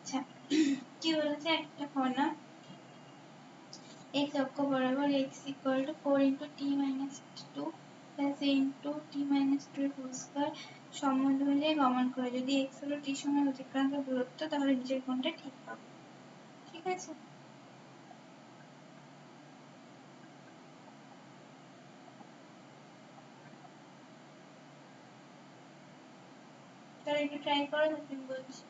আচ্ছা কি বলেছে একটা কণা x অক্ষ বরাবর x equal to 4 into t minus 2 plus a into t minus 2 এর হোল স্কয়ার সম্বন্ধ অনুযায়ী গমন করে। যদি x হলো t সময় অতিক্রান্ত দূরত্ব তাহলে নিচের কোণটা ঠিক হবে। ঠিক আছে, তাহলে একটু ট্রাই করো, তুমি বলছি।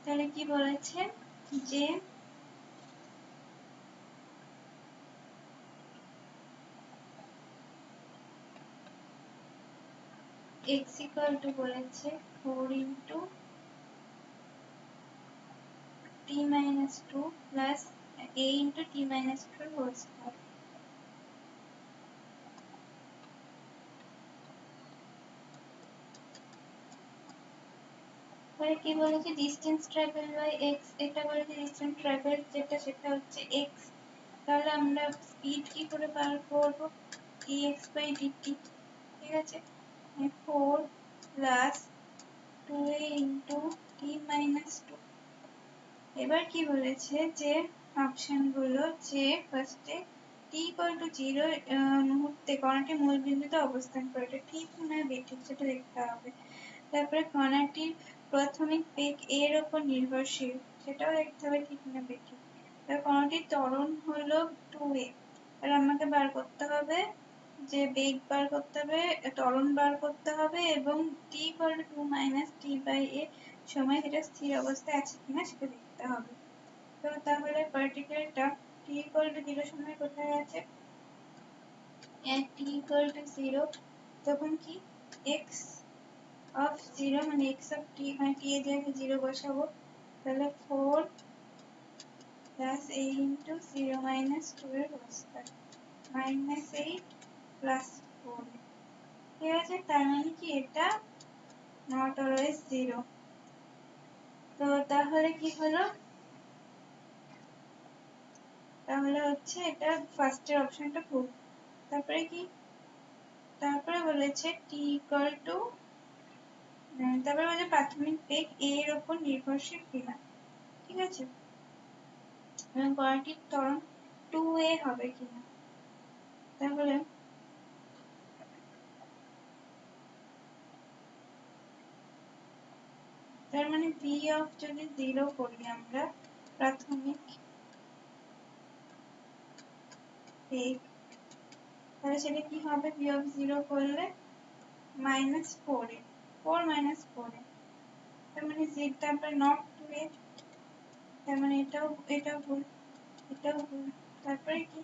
তাহলে কি বলেছে যে x equal to বলেছে 4 into t minus 2 plus a into t minus 2 whole square। তাহলে কি বলেছে ডিস্টেন্স ট্রাভেল বাই x, এটা বলেছে ডিস্টেন্স ট্রাভেল যেটা সেটা হচ্ছে x। তাহলে আমরা স্পিড কি করে বার করব, dx by dt। ঠিক আছে, 4 plus 2a into t minus 2। এবার কি বলেছে যে অপশনগুলো যে ফার্স্টে t equal to 0 মুহূর্তে কণাটি মূল বিন্দুতে অবস্থান করে, এটা ঠিক না বেঠিক সেটা দেখতে হবে। তারপরে কণাটির প্রাথমিক বেগ এর উপর নির্ভরশীল, সেটাও দেখতে হবে ঠিক না বেঠিক। তারপর কণাটির ত্বরণ হলো 2a, আর আমাকে বার করতে হবে যে বেগ বার করতে হবে, ত্বরণ বার করতে হবে এবং t equal to 2 minus t by a সময় সেটা স্থির অবস্থায় আছে কিনা সেটা দেখতে হবে। তো তাহলে পার্টিকেলটা t equal to 0 সময় কোথায় আছে, at t equal to 0 তখন কি x of 0 মানে x of t, মানে t এর জায়গায় 0 বসাবো, তাহলে 4 plus a into 0 minus 2 এর হোল স্কয়ার minus 8 plus 4। ঠিক আছে, তার মানে কি এটা not always 0। তো তাহলে কি হলো, তাহলে হচ্ছে এটা ফার্স্টের অপশনটা ভুল। তারপরে কি, তারপরে বলেছে t equal to তারপরে বলেছে প্রাথমিক বেগ a এর উপর নির্ভরশীল কিনা। ঠিক আছে, এবং কণাটির ত্বরণ 2a হবে কিনা। তাহলে তার মানে v of যদি 0 করি আমরা প্রাথমিক বেগ, তাহলে সেটা কি হবে, v of 0 করলে minus 4a, 4 minus 4a, তার মানে z, তারপরে not 2a, তার মানে এটাও ভুল, এটাও ভুল। তারপরে কি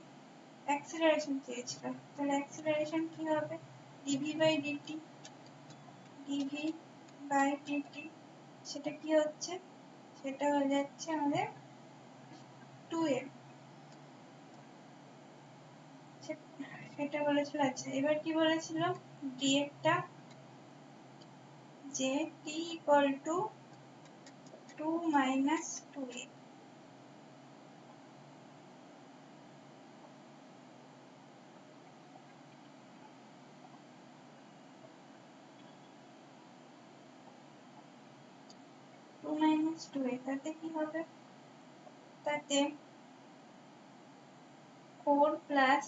অ্যাক্সিলারেশন চেয়েছিল, তাহলে অ্যাক্সিলারেশন কি হবে, dv by dt, dv by dt সেটা কি হচ্ছে, সেটা হয়ে যাচ্ছে আমাদের 2a, সেটা বলেছিল। আচ্ছা এবার কি বলেছিল df টা, যে t equal to 2 minus 2a। Two minus 2a তাতে কি হবে, তাতে 4 প্লাস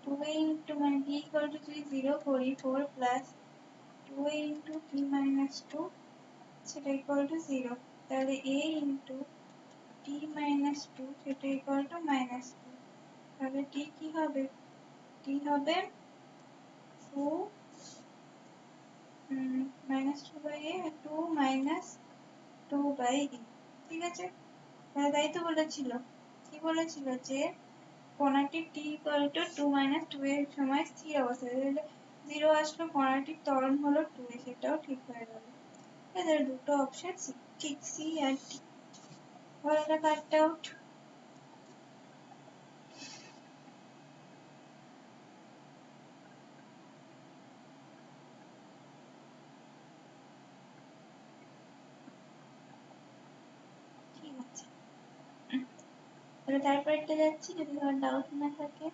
2a into মানে t equal to যদি 0 করি 4 plus 2a into t minus 2 সেটা equal to 0, তাহলে a into t minus 2 সেটা equal to minus 2, তাহলে t কি হবে, t হবে 2 minus 2 by a, 2 minus 2 by a। ঠিক আছে, তাই তো বলেছিল, কি বলেছিল যে কণাটি t equal to 2 minus 2 এর সময় স্থির অবস্থায়, তাহলে 0 আসলো, কণাটির ত্বরণ হলো 2a, সেটাও ঠিক হয়ে গেল। এদের দুটো অপশন ঠিক, সি আর ডি। তাহলে কাট আউট। তাহলে তারপরেরটা যাচ্ছি, যদি তোমার ডাউট না থাকে।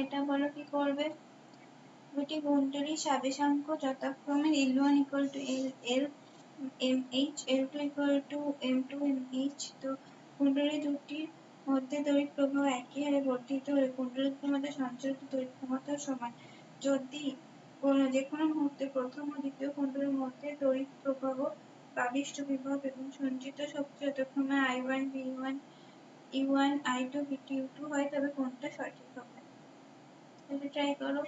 এটা বলো কি করবে। দুটি কুণ্ডলীর সাবেশাঙ্ক যথাক্রমে L1 equal to L MH, L2 equal to M2 MH। তো কুণ্ডলী দুটির মধ্যে তড়িৎ প্রবাহ একই হারে বর্ধিত হলে কুণ্ডলী দুটির মধ্যে সঞ্চারিত তড়িৎ ক্ষমতা সমান। যদি যে কোনো মুহূর্তে প্রথম ও দ্বিতীয় কুণ্ডলীর মধ্যে তড়িৎ প্রবাহ বা আবিষ্ট বিভব এবং সঞ্চিত শক্তি যথাক্রমে I1 V1 E1 I2 V2 U2 হয়, তবে কোনটা সঠিক হবে। তাহলে ট্রাই করো।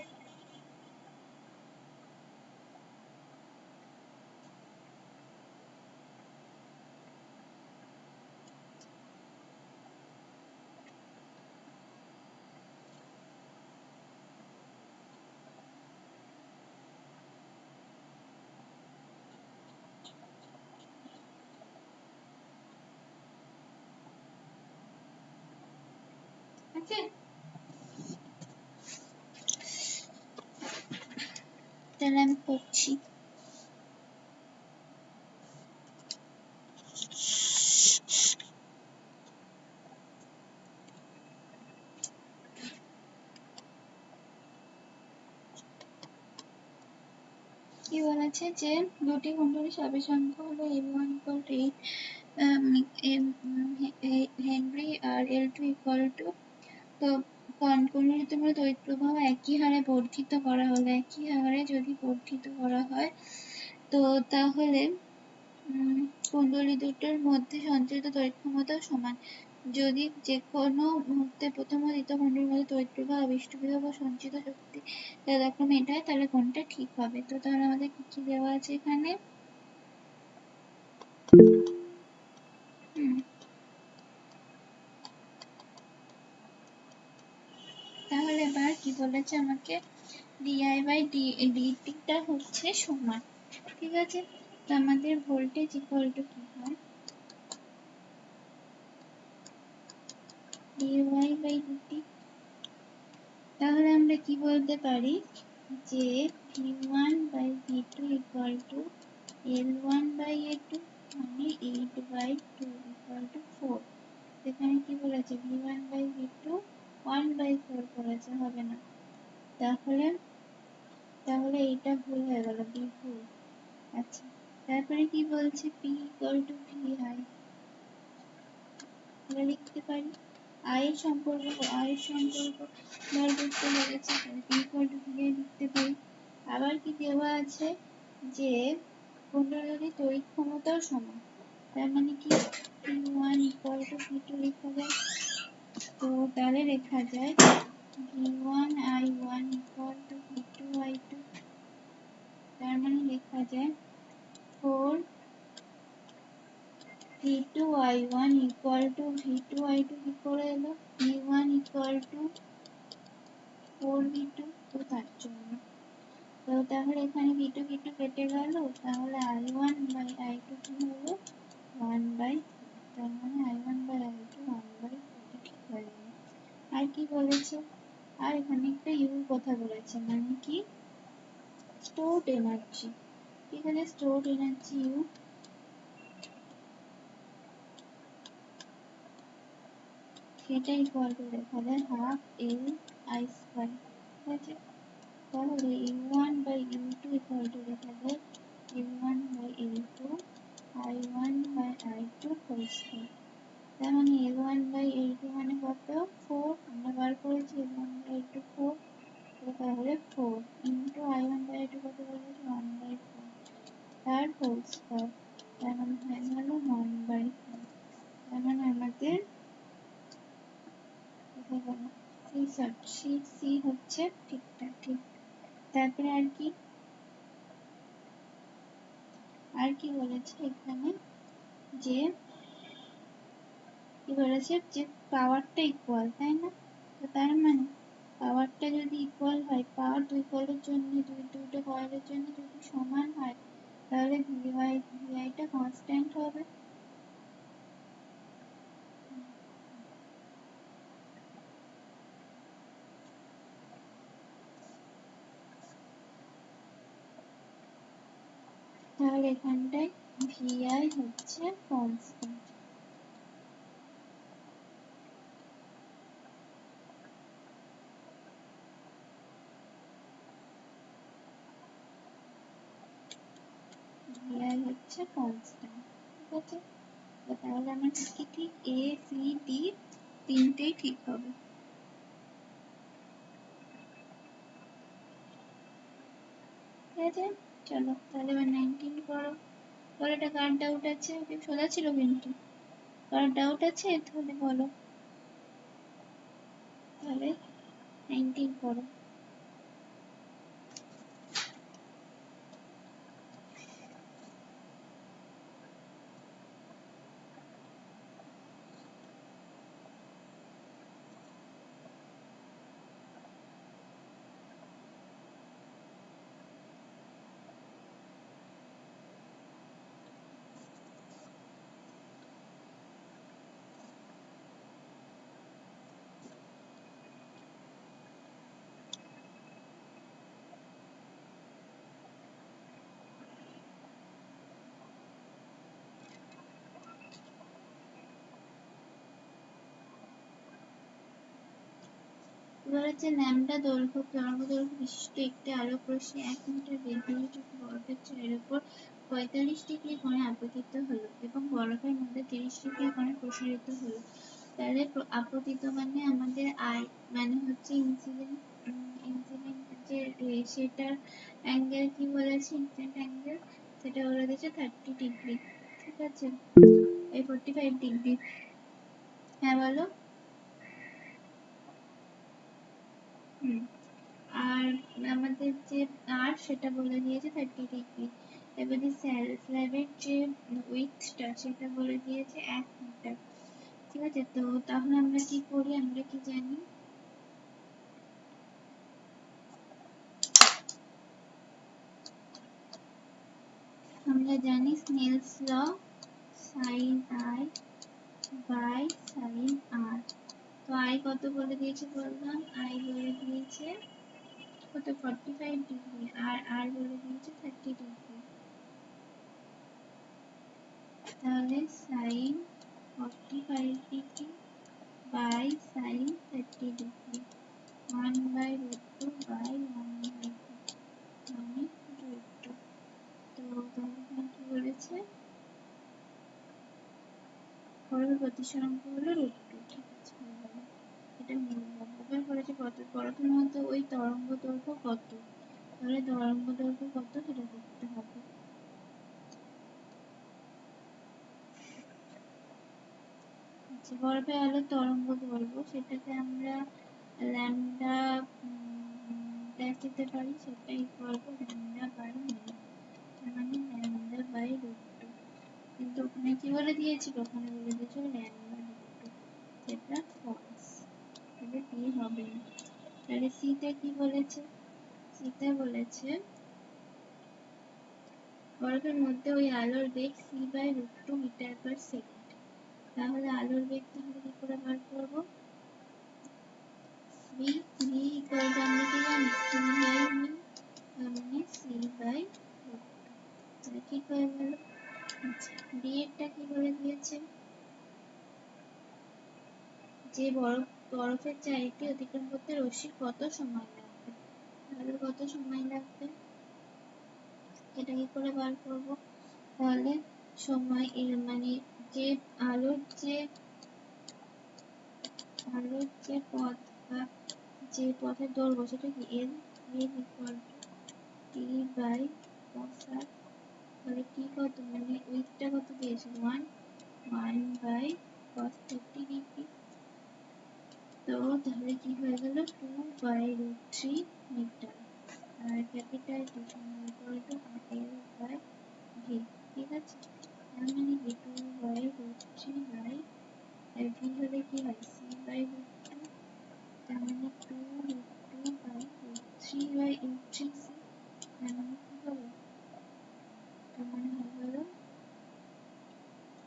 আছে, তাহলে আমি করছি। কি বলেছে যে দুটি কুণ্ডলীর সাবেশাঙ্ক হলো L1 equal to 8 হেনরি আর L2 equal to, তো কুণ্ডলীতে মূলত তড়িৎ প্রবাহ একই হারে বর্ধিত করা হলে, একই হারে যদি বর্ধিত করা হয়, তো তাহলে কুণ্ডলী দুটোর মধ্যে সঞ্চারিত তড়িৎ ক্ষমতা সমান। যদি যে কোনো মুহূর্তে প্রথম ও দ্বিতীয় কুণ্ডলীর মধ্যে তড়িৎ প্রবাহ, আবিষ্ট বিভব ও সঞ্চিত শক্তি যথাক্রমে এটা হয়, তাহলে কোনটা ঠিক হবে। তো তাহলে আমাদের কি কি দেওয়া আছে এখানে। তাহলে এবার কি বলেছে আমাকে, DI বাই DT টা হচ্ছে সমান, ঠিক আছে। তো আমাদের ভোল্টেজ ইকুয়াল টু কি হয়, DY বাই DT। তাহলে আমরা কি বলতে পারি যে V1 by V2 equal to L1 by A2, মানে 8 বাই 2 ইকুয়াল টু 4। এখানে কি বলেছে V1 বাই V2 1 বাই 4 বলেছে, হবে না। তাহলে এইটা ভুল হয়ে গেল, B ভুল। আচ্ছা, তারপরে কি বলছে P ইকুয়াল টু VI। আমরা লিখতে পারি আয়ের সম্পর্ক বার করতে বলেছে, P ইকুয়াল টু VI লিখতে পারি। আবার কি দেওয়া আছে যে কুণ্ডলীর তড়িৎ ক্ষমতাও সমান, তার মানে কি P1 ইকুয়াল টু P2 লেখা যায়। তো তাহলে লেখা যায় V1 I1 equal to V2 I2। তার মানে লেখা যায় 4 V2 I1 equal to V2 I2 কি করে এলো, V1 equal to 4 V2, তো তার জন্য। তো তাহলে এখানে V2 V2 কেটে গেল, তাহলে I1 by I2 কি হলো 1 by 4। তার মানে I1 by I2 1 by 4 ঠিক হয়ে গেল। আর কি বলেছে, আর এখানে একটা U কথা বলেছে, মানে কি stored energy। ঠিক আছে, stored energy U, সেটা ইকুয়াল টু লেখা যায় হাফ L I স্কয়ার। ঠিক আছে, তাহলে U1 by U2 equal to লেখা যায় U1 by U2 I1 by I2 whole square. তার মানে L1 by L2 মানে কত 4, আমরা বার করেছি L1 by L2 4, তাহলে 4 ইন্টু I1 by I2 কত বলেছে 1 by 4, তার হোল স্কয়ার। তার মানে হয়ে গেল 1 by 4। তার মানে আমাদের সি হচ্ছে ঠিকঠাক, ঠিক। তারপরে আর কি বলেছে এখানে, যে কি বলেছে যে পাওয়ারটা ইকুয়াল, তাই না। তো তার মানে পাওয়ারটা যদি ইকুয়াল হয়, পাওয়ার দুই কয়েলের জন্য, দুটো কয়েলের জন্য যদি সমান হয়, তাহলে ভিআইটা কনস্ট্যান্ট হবে। তাহলে এখানটায় VI হচ্ছে কনস্ট্যান্ট। VI হচ্ছে কনস্ট্যান্ট, ঠিক আছে? তাহলে আমার কি ঠিক A C D তিনটেই ঠিক হবে। ঠিক আছে, চলো তাহলে এবার 19 করো। পরেরটা কার ডাউট আছে? ওকে সোজা ছিল কিন্তু, কার ডাউট আছে তাহলে বলো। তাহলে 19 করো। এবার হচ্ছে ল্যামডা দৈর্ঘ্য তরঙ্গ দৈর্ঘ্য বিশিষ্ট একটি আলোক রশ্মি 1 মিটার বেগযুক্ত বরফের চায়ের উপর 45 ডিগ্রি কোণে আপতিত হলো এবং বরফের মধ্যে 30 ডিগ্রি কোণে প্রসারিত হলো। তাহলে আপতিত মানে আমাদের আই মানে হচ্ছে ইনসিডেন্ট যে সেটার অ্যাঙ্গেল কি বলেছে, ইনসিডেন্ট অ্যাঙ্গেল সেটা বলে দিয়েছে 30 ডিগ্রি, ঠিক আছে? এই 45 ডিগ্রি। হ্যাঁ বলো। আর আমাদের যে আর সেটা বলে দিয়েছে 30 ডিগ্রি। এবারে স্ল্যাবের যে উইডথটা সেটা বলে দিয়েছে 1 মিটার, ঠিক আছে? তো তাহলে আমরা কি করি, আমরা কি জানি? আমরা জানি Snell's law, sine I by sine R. তো আই কত বলে দিয়েছে বললাম? আই বলে দিয়েছে কত 45 ডিগ্রি, আর আর বলে দিয়েছে 30 ডিগ্রি। তাহলে sign 45 degree by sin 30 degree 1 by root 2 by 1 by 2 মানে root 2। তো তাহলে কি বলেছে, বরফের প্রতিসরাঙ্ক হলো root 2, ঠিক আছে? এটা মিললাম। এবার বলেছে বরফের মধ্যে ওই তরঙ্গ দৈর্ঘ্য কত, তাহলে তরঙ্গ দৈর্ঘ্য কত সেটা করতে হবে। বরফের আলোর তরঙ্গ দৈর্ঘ্য সেটাকে আমরা ল্যামডা দিতে পারি, সেটা equal to lambda by mu, মানে ল্যামডা বাই রুট টু। কিন্তু ওখানে কি বলে দিয়েছিল, ওখানে বলে দিয়েছিল ল্যামডা রুট টু, সেটা ফলস, তাহলে বি হবে না। তাহলে সিতে কি বলেছে, সিতে বলেছে বরফের মধ্যে ওই আলোর বেগ C by root two metre per second. তাহলে আলোর বেগ তাহলে কি করে বার করবো? v ইকুয়াল টু আমরা কি জানি, সি বাই মিউ, তার মানে সি বাই রুট টু। তাহলে ঠিক হয়ে গেল। ডি এরটা কি বলে দিয়েছে, যে বরফের চাইতে অতিক্রম করতে রশ্মির কত সময় লাগবে, তাহলে কত সময় লাগবে এটা কি করে বার করব? তাহলে সময় এর মানে যে আলোর যে পথ বা যে পথের দৈর্ঘ্য সেটা কি L, L equal to T by cos r। তাহলে টি কত মানে উইথটা কত দিয়েছে 1 বাই cos 30 ডিগ্রি। তো তাহলে কি হয়ে গেল 2 বাই রুট 3 মিটার, আর ক্যাপিটাল টি সমান equal to L by V, ঠিক আছে? তার মানে কি 2 বাই রুট 3 বাই ভি হলে কি হয় সি বাই রুট 2, তার মানে 2 root 2 by root 3 by root 3 C, তার মানে কি হলো, তার মানে হয়ে গেল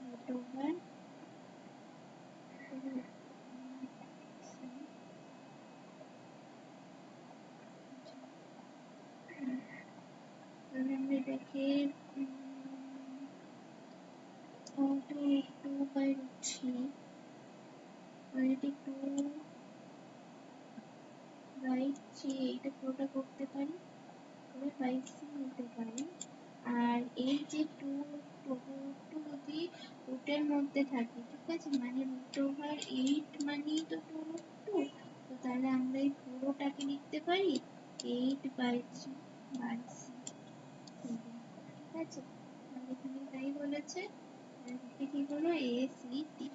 রুট ওভার তাহলে আমরা এটাকে by root three already two by three এইটা পুরোটা করতে পারি, করে বাই সি নিতে পারি। আর এই যে টু টু যদি রুটের মধ্যে থাকে, ঠিক আছে, মানে রুট ওভার এইট মানেই তো টু রুট টু, তো তাহলে আমরা এই পুরোটাকে লিখতে পারি eight by three by C, ঠিক আছে। মানে এখানে তাই বলেছে, কি হলো এ সি টি,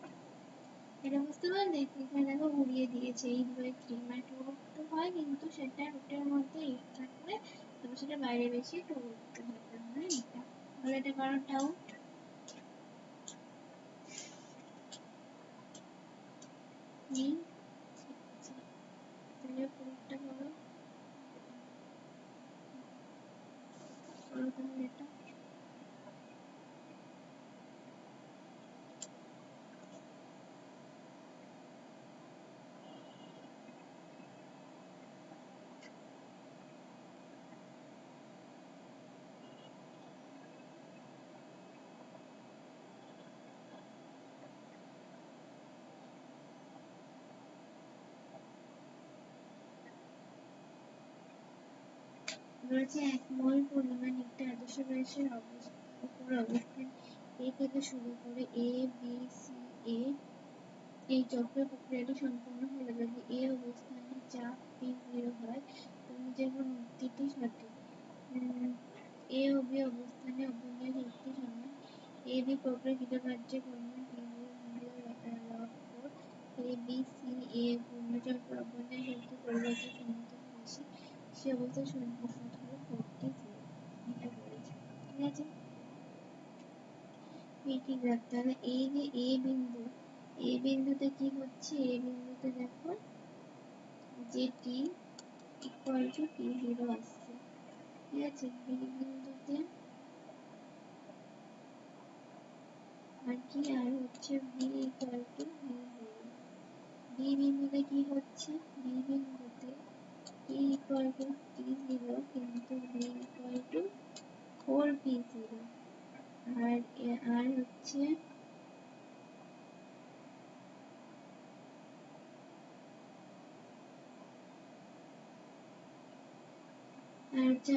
এটা বুঝতে পারলে? এখানে দেখো ঘুরিয়ে দিয়েছে এইট বাই থ্রি, মানে টু রুট টু হয় কিন্তু সেটা রুটের মধ্যে এইট থাকলে তবে সেটা বাইরে বেশি টু রুট টু হয়, তার মানে এটা। তাহলে এটা কারো ডাউট নেই? তাহলে প্রুফটা বলো, বলো তাহলে এটা। বলেছে এক মোল পরিমাণ একটি আদর্শ গ্যাসের উপর অবস্থান এ থেকে শুরু করে এ বি সি এ, এই চক্র প্রক্রিয়াটি সম্পূর্ণ হলে যদি এ অবস্থানে চাপ P0 হয় তবে যেমন উক্তিটি সঠিক। এ ও বি অবস্থানে অভ্যন্তরীণ শক্তি সমান এ বি প্রক্রিয়াকৃত কার্যের পরিমাণ log 4, এ বি সি এ পূর্ণচক্র অভ্যন্তরীণ শক্তি পরিবর্তন শূন্য থেকে বেশি, সে অবস্থায় সূত্র হলো 40 এটা বলেছে, ঠিক আছে। পিটি গ্রাফ, তাহলে এই যে এ বিন্দু, এ বিন্দুতে কি হচ্ছে, এ বিন্দুতে দেখো যে টি ইকুয়াল টু T0 আসছে, ঠিক আছে। বি বিন্দুতে আর কি, আর হচ্ছে B equal two V0। B বিন্দুতে কি হচ্ছে, বি বিন্দুতে টি ইকুয়াল টু T0 কিন্তু বি ইকুয়াল টু 4P0, আর হচ্ছে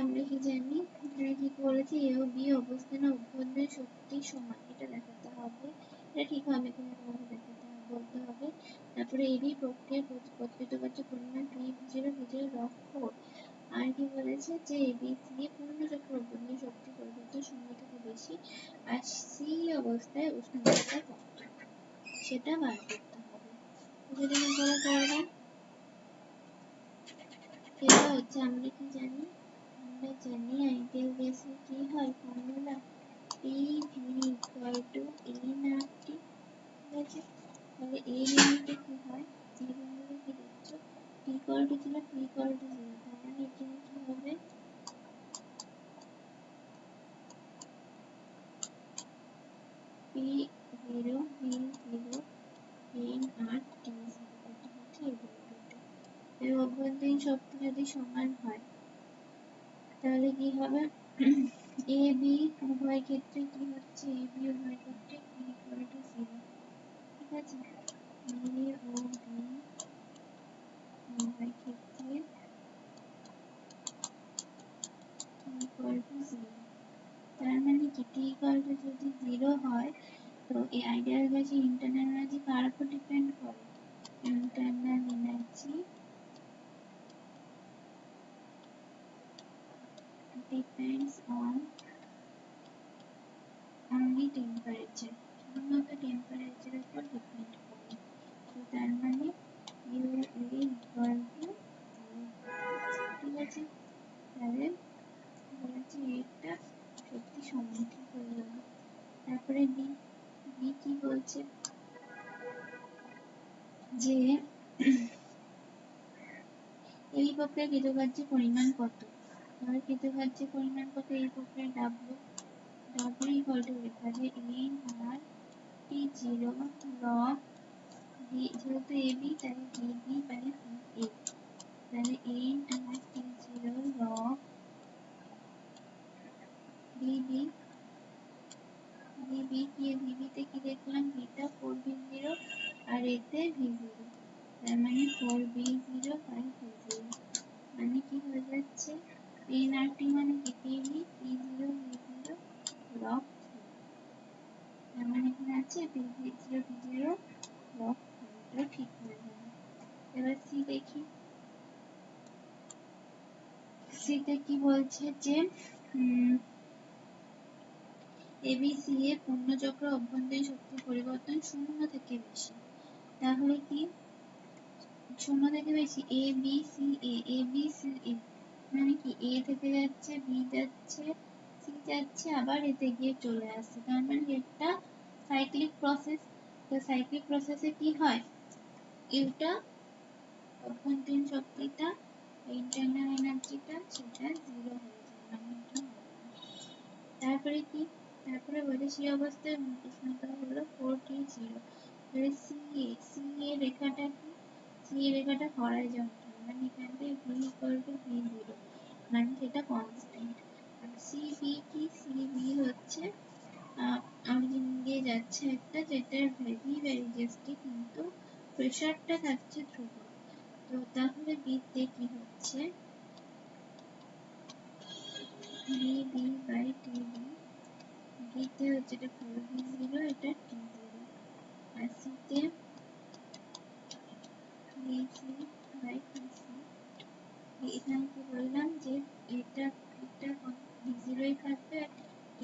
আমরা কি জানি, এখানে কি বলেছে এ ও বি অবস্থানে অভ্যন্তরীণ শক্তি সমান, এটা দেখাতে হবে, এটা ঠিক হবে কিনা তোমাকে দেখাতে হবে, বলতে হবে। তারপরে এবি প্রক্রিয়ার প্রকৃত কার্যের পরিমাণ P0 log 4, আর কি বলেছে যে এবি সি পূর্ণচক্র অভ্যন্তরীণ শক্তি পরিবর্তন শূন্য থেকে বেশি, আর সি অবস্থায় উষ্ণতাটা কত সেটা বার করতে হবে। যদি তোমরা করবে, এটা হচ্ছে আমরা কি জানি, আমরা জানি আইডিয়াল গ্যাসের কি হয় formula, PV equal to N আর T, ঠিক আছে। তাহলে এই বিন্দুতে কি হয়, এই বিন্দুতে কি দেখছো T equal to ছিল, P equal to 0, তার মানে এখানে কি হবে P0 V0 N আর T0, এটা হচ্ছে এই বিন্দুটা। এর অভ্যন্তরীণ শক্তি যদি সমান হয় তাহলে কি হবে, এ বি উভয় ক্ষেত্রে কি হচ্ছে, এ বি উভয় ক্ষেত্রে P equal to 0, ঠিক আছে। এ ও বি উভয় ক্ষেত্রে P equal to 0, তার মানে কি T equal to যদি 0 হয় তো এই আইডিয়াল গ্যাসের ইন্টারনাল এনার্জি কার উপর ডিপেন্ড করে, internal energy depends on only temperature, শুধুমাত্র টেম্পারেচার উপর ডিপেন্ড করে, তো তার মানে ইউ এ ইকুয়াল টু 0, ঠিক আছে। তাহলে বলেছি এটা সত্যি সমান, ঠিক হয়ে গেল। তারপরে বি, বি কি বলছে যে এই প্রক্রিয়ার কৃতকার্যের পরিমাণ কত, তাহলে কৃতকার্যের পরিমাণ কত, এই প্রক্রিয়ার ডাব্লু, ডাব্লু ইকুয়াল টু লেখা আছে এন আর T0 log বি, যেহেতু এ বি তাই বিবি বাই এ, তাহলে এন আর T0 log বিবি, বিবি কি, বিবিতে কি দেখলাম বিটা এতে V0, তার মানে 4V0 by V0, মানে কি হয়ে যাচ্ছে PNRT মানে কি PV P0 V0 log 3, তার মানে এখানে আছে P0 V0 log 3, এটা ঠিক হয়ে যাবে। এবার সি দেখি, সিতে কি বলছে যে এবিসি এর পূর্ণচক্র অভ্যন্তরীণ শক্তি পরিবর্তন 0 থেকে বেশি, তাহলে কি 0 থেকে বেশি এ বি সি এ মানে কি এ থেকে যাচ্ছে বি যাচ্ছে সি যাচ্ছে আবার এতে গিয়ে চলে আসছে, তার মানে এটা সাইক্লিক প্রসেস। তো সাইক্লিক প্রসেসে কি হয়, এটা অভ্যন্তরীণ শক্তিটা ইন্টারনাল এনার্জিটা সেটা 0 হয়ে যায়, মানে এটা হবে না। তারপরে কি, তারপরে বলে সেই অবস্থায় উষ্ণতা হলো 4T0, সি এ রেখাটা কি, সি এ রেখাটা হরাইজন্টাল, মানে এখান থেকে V equal to V0, মানে সেটা কনস্ট্যান্ট। আর সিবি কি, সিবি হচ্ছে অরিজিন দিয়ে যাচ্ছে একটা, যেটার ভেরি জাস্টি কিন্তু প্রেশারটা থাকছে ধ্রুবক। তো তাহলে বিতে কি হচ্ছে ডিবি বাই টিবি, ডিতে হচ্ছে এটা 4V0, এটা T0, আর সিতে ডিসি বাই টিসি, এখানে কি বললাম যে এটা D0ই থাকবে আর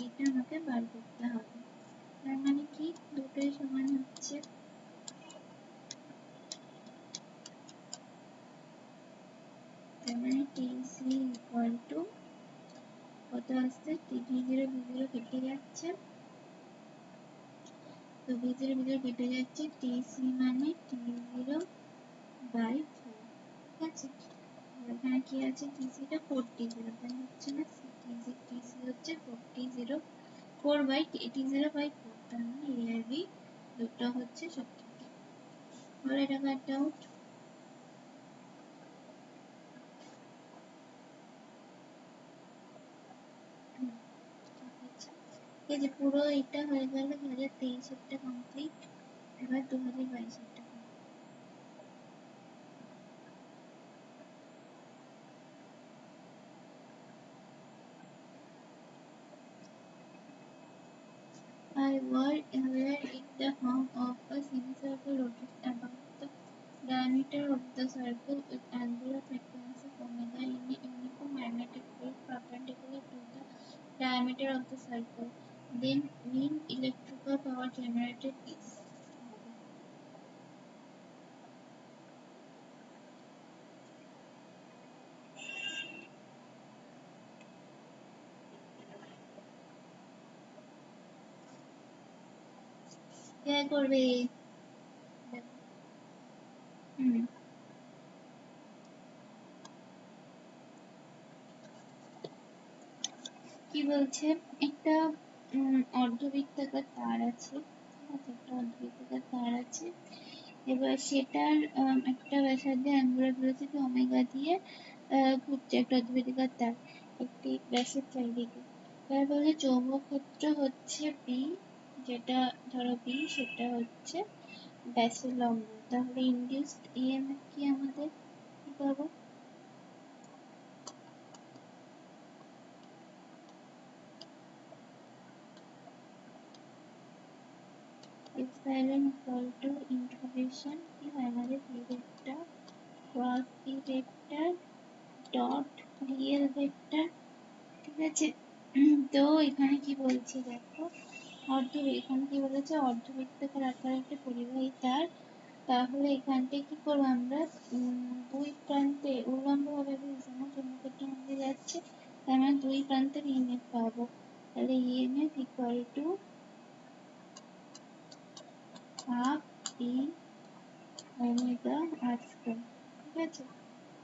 এটা আমাকে বার করতে হবে, তার মানে কি দুটোই সমান হচ্ছে, তার মানে টিসি ইকুয়াল টু কত আসছে, V0 কেটে যাচ্ছে, তো V0 কেটে যাচ্ছে, টিসি মানে T0 বাই 4, ঠিক আছে। এখানে কি আছে, টিসিটা 4T0, তাই হচ্ছে না টিসি হচ্ছে 4T0, 4 বাই T0 বাই 4, তার মানে এ আর বি দুটো হচ্ছে সঠিক। এবার এটা কাট আউট, এই যে পুরো এটা হয়ে গেল 2023-এরটা কমপ্লিট, এবার 2022-এরটা। I were in the form of a semicircle rotating about the diameter of the circle with angular frequency omega in a uniform magnetic field perpendicular to the diameter of the circle. Then mean electrical power generated is क्या করবে কি বলছে, একটা অর্ধবৃত্তাকার তার আছে, ঠিক আছে, একটা অর্ধবৃত্তাকার তার আছে, এবার সেটার একটা ব্যাসার্ধে অ্যাঙ্গুলার ভেলোসিটি ওমেগা দিয়ে ঘুরছে একটা অর্ধবৃত্তাকার তার একটি ব্যাসের চারিদিকে। এবার বলে চৌম্বক ক্ষেত্র হচ্ছে বি, যেটা ধরো বি সেটা হচ্ছে ব্যাসের লম্ব, তাহলে ইনডিউসড ইএমএফ কি আমাদের কি পাবো, epsilon equal to integration কি হয় আমাদের p vector cross p vector dot dl vector, ঠিক আছে। তো এখানে কি বলছে দেখো, এখানে কি বলেছে অর্ধবৃত্তাকার আকারে একটা পরিবাহী তার, তাহলে এখানটায় কি করবো আমরা দুই প্রান্তে উল্লম্ব ভাবে চৌম্বকত্ব মধ্যে যাচ্ছে, তার মানে দুই প্রান্তের ইএমএফ পাবো, তাহলে EMF equal to half E omega r square, ঠিক আছে,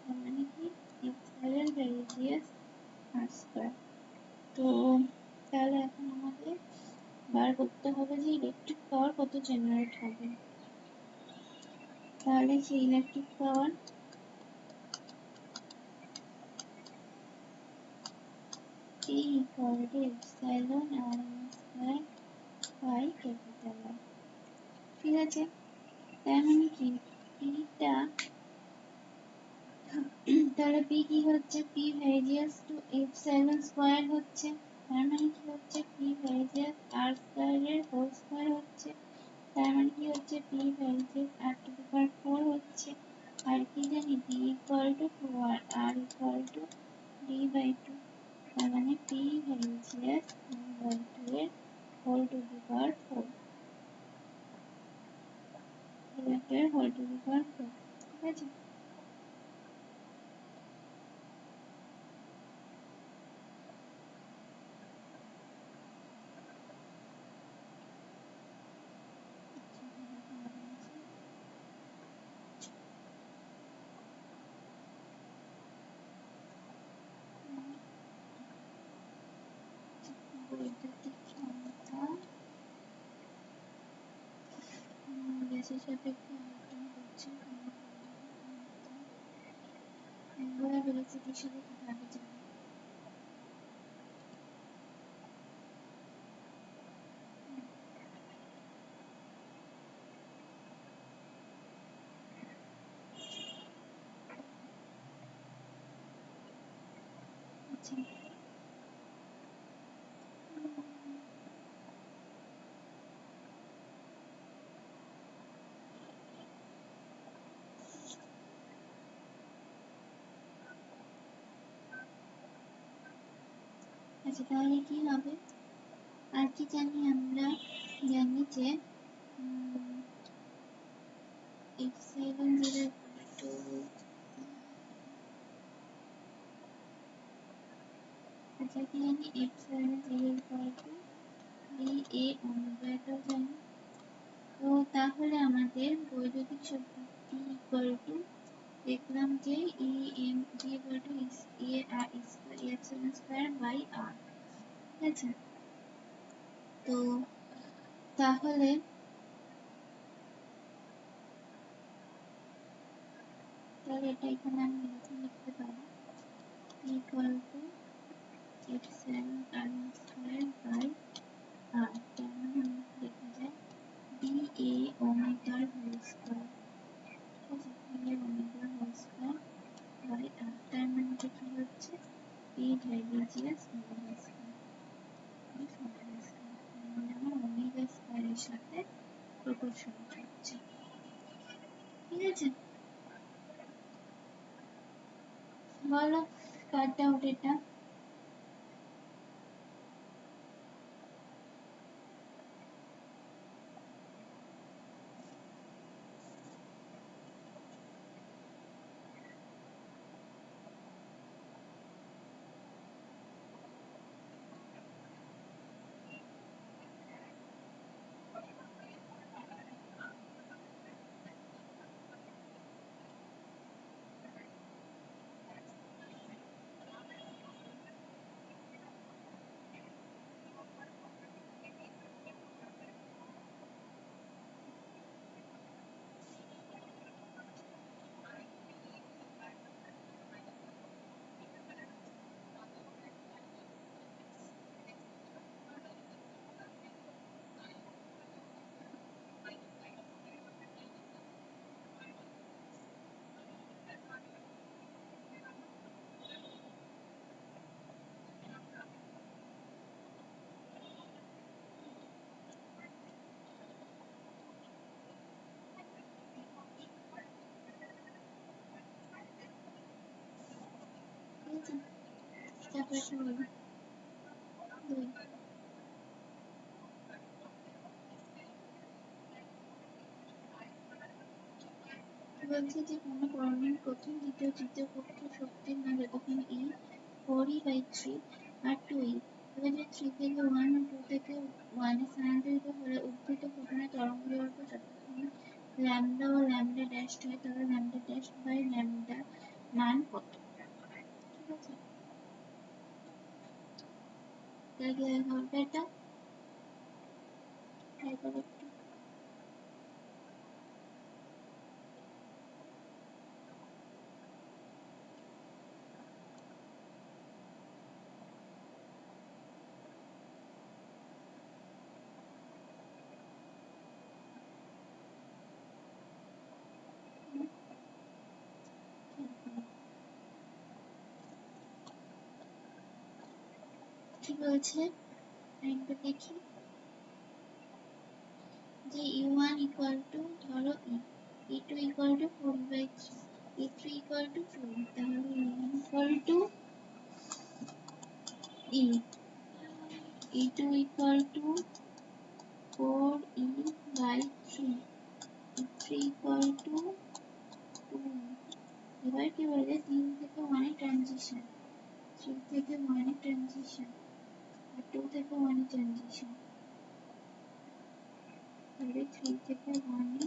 তার মানে কি এপসাইলন রেডিয়াস আর স্কয়ার। তো তাহলে এখন আমাদের বার করতে হবে যে ইলেকট্রিক পাওয়ার কত জেনারেট হবে, তাহলে সেই electric power E equal to epsilon r square by capital R, ঠিক আছে। তার মানে কি পিটা তাহলে পি কি হচ্ছে পি ভেরিজিয়াস টু এপসাইলন স্কয়ার হচ্ছে, তার মানে কি হচ্ছে পি ভেরিজিয়াস আর স্কয়ারের হোল স্কয়ার হচ্ছে, তার মানে কি হচ্ছে পি ভেরিজিয়াস আর টু দি পাওয়ার 4 হচ্ছে, আর কি জানি d ইকুয়াল টু 2 আর r equal to d by 2, তার মানে পি ভেরিজিয়াস d বাই 2 এর হোল টু দি পাওয়ার 4, এর হোল টু দি পাওয়ার 4, ঠিক আছে। বৈদ্যুতিক ক্ষমতা গ্যাসের সাপেক্ষে আয়তন হচ্ছে অ্যাঙ্গুলার ভেলোসিটির সাথে কিভাবে যাবে? আচ্ছা আচ্ছা তাহলে কি হবে? আর কি জানি আমরা জানি যে এপসাইলন 0 টু আচ্ছা কি জানি epsilon 0 equal to B A omega, এটাও জানি। তো তাহলে আমাদের বৈদ্যুতিক শক্তি টি ইকুয়াল টু দেখলাম যে E M T equal to E R epsilon square by R, ঠিক আছে। তো তাহলে এটা এখানে আমি এরকম লিখতে পারি P equal to epsilon r square by r, তার মানে আমাকে লেখা যায় dA ওমেগার হোল স্কয়ার, ঠিক আছে, dA ওমেগার হোল স্কয়ার বাই r, তার মানে কি হচ্ছে P ভেরিজিয়াস ওমেগা স্কয়ার, ওমেগা স্কয়ার, মানে আমার ওমেগা স্কয়ারের সাথে প্রপোর্শনাল হচ্ছে, ঠিক আছে। বলো কাট আউট এটা। তারপরে দুই বলছে যে কোনো পরমাণুর প্রথম দ্বিতীয় তৃতীয় কক্ষের শক্তির মান যতক্ষণ E 4e by 3 R 2e, এবার যে 3 থেকে 1 ও 2 থেকে 1 এ স্থানান্তরিত হলে উদ্ভূত ফোটনের তরঙ্গ দৈর্ঘ্য যতক্ষণ ল্যামডা ও ল্যামডা ড্যাশ হয় তাহলে ল্যামডা ড্যাশ বাই ল্যামডা মান কত, ঠিক আছে। তাহলে কি হবে এটা ট্রাই করো একটু। কি বলছে একবার দেখি যে u1 equal to ধরো e2 equal to 4/3 e3 equal to 2 তাহলে u1 equal to e e2 equal to 4e/3 e3 equal to 2 এবার কি বলে 3 থেকে 1 এ ট্রানজিশন 3 থেকে 1 এ ট্রানজিশন আর 2 থেকে 1 এ ট্রানজিশন তাহলে 3 থেকে 1 এ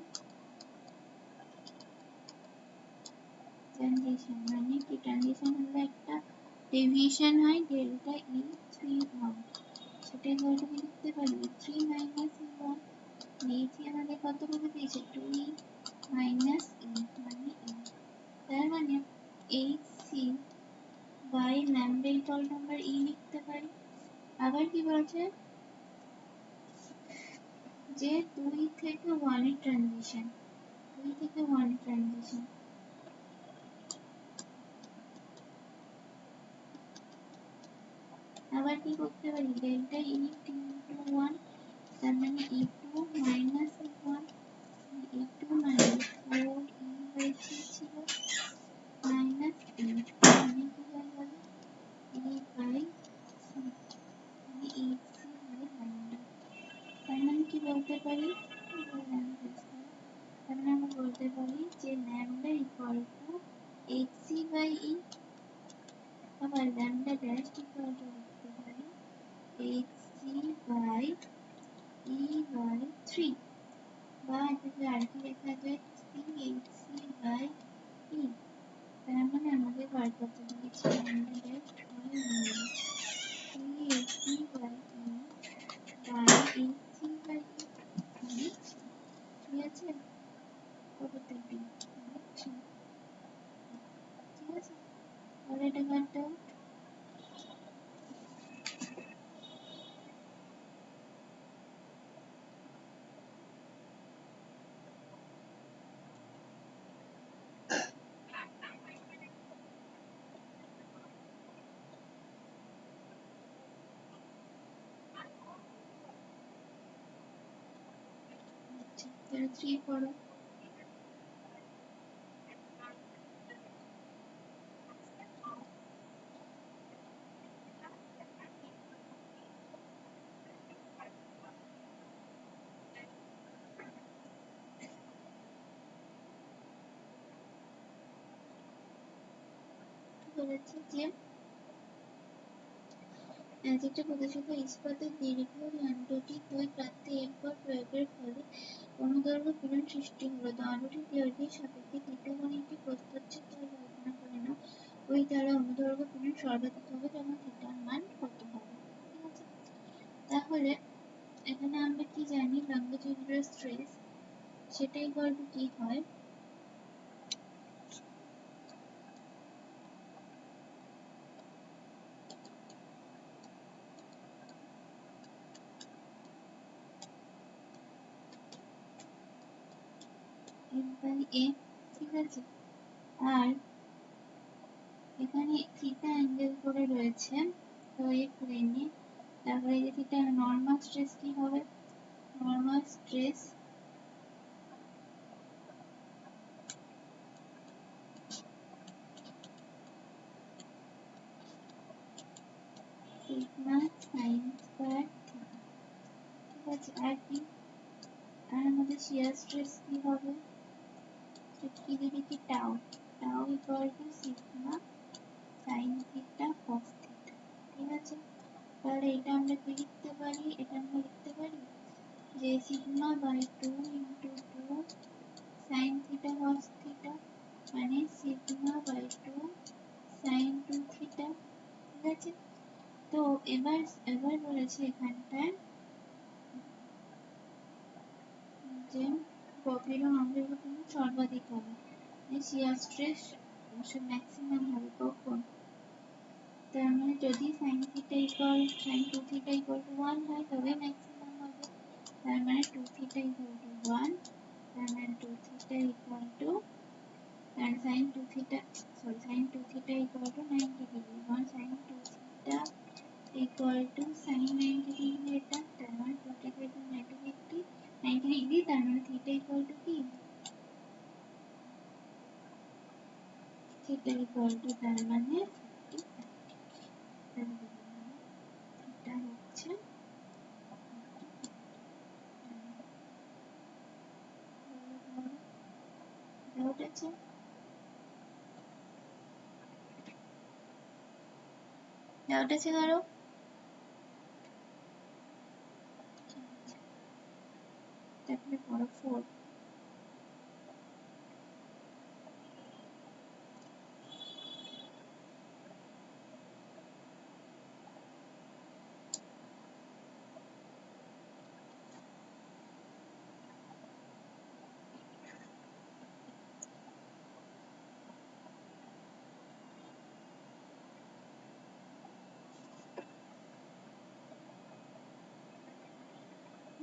ট্রানজিশন মানে কি ট্রানজিশন হলে একটা ডেভিয়েশন হয় ডেল্টা e3 সেটা ইকুয়াল টু কি লিখতে পারি 3 মাইনাস e1 e3 আমাদের কত করে দিয়েছে 2e মাইনাস e মানে e তার মানে hc by lambda equal to আমরা e লিখতে পারি আবার কি বলছে যে 2 থেকে 1 এর ট্রানজিশন 2 থেকে 1 এর ট্রানজিশন আবার কি করতে পারি ডেল্টা e ইনটু 1 তার মানে e2 minus e1 e2 minus 4e/3 ছিল মাইনাস e মানে কি হয়ে গেল e/c মানে hc বাই ল্যামডা তার মানে কি বলতে পারি তার মানে আমরা বলতে পারি যে lambda equal to hc by e আবার ল্যামডা ড্যাশ ইকুয়াল টু লিখতে পারি hc বাই e/3 বা এটাকে আর কি লেখা যায় chc বাই e তার মানে আমাদের বার করতে দিয়েছে lambda dash by lambda chc by e by hc by e মানে ঠিক আছে কতটা d ঠিক আছে তাহলে এটা কাট দাও তাহলে 3 করো বলেছে যে যেটা প্রদর্শিত ইস্পাতের দীর্ঘ যন্ত্রটি দুই প্রান্তে এরপর প্রয়োগের ফলে অনুদৈর্ঘ্য পীড়ন সৃষ্টি হলো দণ্ডটির দৈর্ঘ্যের সাপেক্ষে থিটাকোণিকটি প্রস্থচ্ছেদ দ্বারা কল্পনা করে নাও ওই দ্বারা অনুদৈর্ঘ্য পীড়ন সর্বাধিক হবে যখন থিটার মান কত হবে ঠিক আছে তাহলে এখানে আমরা কি জানি লঙ্গিটিউডাল স্ট্রেস সেটা ইকুয়াল টু কি হয় a ঠিক আছে আর এখানে থিটা অ্যাঙ্গেল করে রয়েছে তো এই প্লেনে তারপরে এই যে থিটা নর্মাল স্ট্রেস কি হবে normal stress sigma sine square theta ঠিক আছে আর কি আর আমাদের শিয়ার স্ট্রেস কি হবে কি দিবি কি tau tau equal to sigma sign theta cos theta ঠিক আছে তাহলে এটা আমরা কি লিখতে পারি এটা আমরা লিখতে পারি যে sigma by 2 into 2 sine theta cos theta মানে সিগমা বাই 2 সাইন 2 থিটা ঠিক আছে তো এবার বলেছে এখানটায় যে পীড়ন অনুদৈর্ঘ্য পীড়ন সর্বাধিক হবে শিয়ার স্ট্রেস ম্যাক্সিমাম হবে কখন তার মানে যদি sin theta equal sin 2 theta equal two 1 হয় তবে ম্যাক্সিমাম হবে তার মানে 2 থিটা ইকুয়াল টু 1 তার মানে 2 theta equal two and sin 2 theta sorry sin 2 theta equal to 90 degree 1 sin 2 theta equal to sine 90 degree এটা, তার মানে 45 বাই 90 ডিগ্রি, তার মানে থিটা ইকুয়াল টু কি, থিটা ইকুয়াল টু তার মানে 45, থিটা হচ্ছে ডাউট আছে? ডাউট আছে কারো? তারপরে পড়ো 4।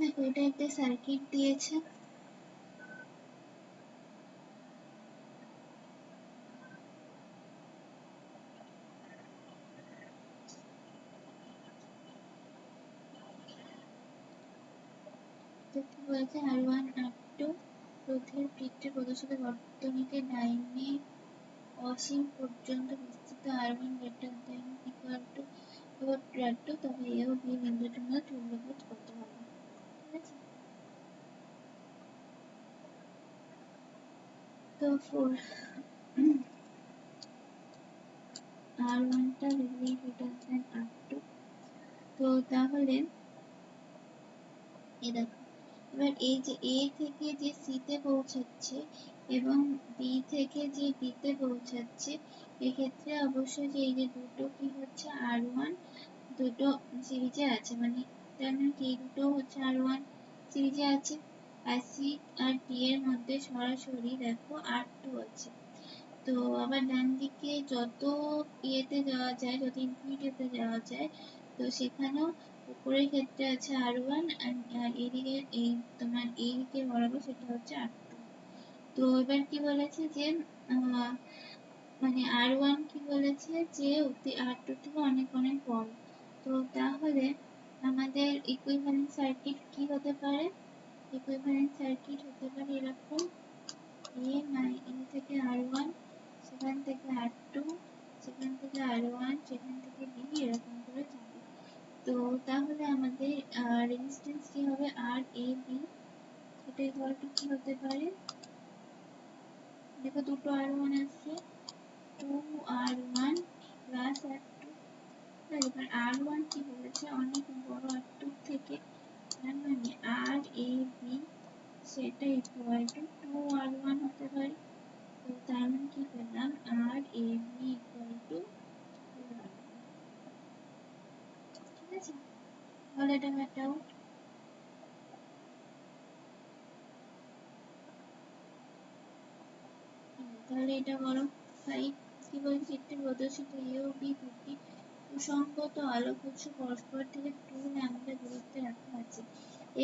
দেখো এটা একটা সার্কিট দিয়েছে, কি বলেছে R1 R2 রোধের বৃত্তে প্রদর্শিত বর্তনীকে ডাইনে অসীম পর্যন্ত বিস্তৃত R1 greater than equal to R2, তবে এ ও বি বিন্দুটির মধ্যে তুল্যবোধ কত হবে? ঠিক আছে, তো R1 টা যদি গ্রেটার দেন R2, তো তাহলে এ দেখো এবার এই যে A থেকে যে C তে পৌঁছাচ্ছে এবং B থেকে যে D তে পৌঁছাচ্ছে, এক্ষেত্রে অবশ্যই যে এই যে দুটো কি হচ্ছে R1 দুটো সিরিজে আছে, মানে তার মানে কি এই দুটো হচ্ছে R1 সিরিজে আছে, আর C আর D এর মধ্যে সরাসরি দেখো R2 আছে। তো আবার ডান দিকে যত ইয়েতে যাওয়া যায়, যত ইনফিনিটিতে যাওয়া যায়, তো সেখানেও উপরের ক্ষেত্রে আছে R1 আর এদিকে এই তোমার এই দিকে বরাবর সেটা হচ্ছে R2। তো এবার কি বলেছে যে মানে R1 কি বলেছে যে R2 থেকে অনেক অনেক বড়। তো তাহলে আমাদের ইকুইভ্যালেন্ট সার্কিট কি হতে পারে? ইকুইভ্যালেন্ট সার্কিট হতে পারে এরকম, A থেকে R1, সেখান থেকে R2, সেখান থেকে R1, সেখান থেকে B, এরকম করে যাবে। তো তাহলে আমাদের রেজিস্ট্যান্স কি হবে? RAB, সেটা ইকুয়াল টু কি হতে পারে? দেখো দুটো R1 আছে, 2R1 প্লাস R2। এবার R1 কি বলেছে? অনেক বড় R2 থেকে, তার মানে RAB সেটা ইকুয়াল টু 2R1 হতে পারে। তো তার মানে কি পেলাম? RAB equal to 2R1। ঠিক আছে, তাহলে এটা মেটাও। তাহলে এটা করো 5। কি বলছে? চিত্রে প্রদর্শিত A ও B দুটি সুসংগত আলোক উৎস পরস্পর থেকে 2 ল্যাম্বডা দূরত্বে রাখা আছে।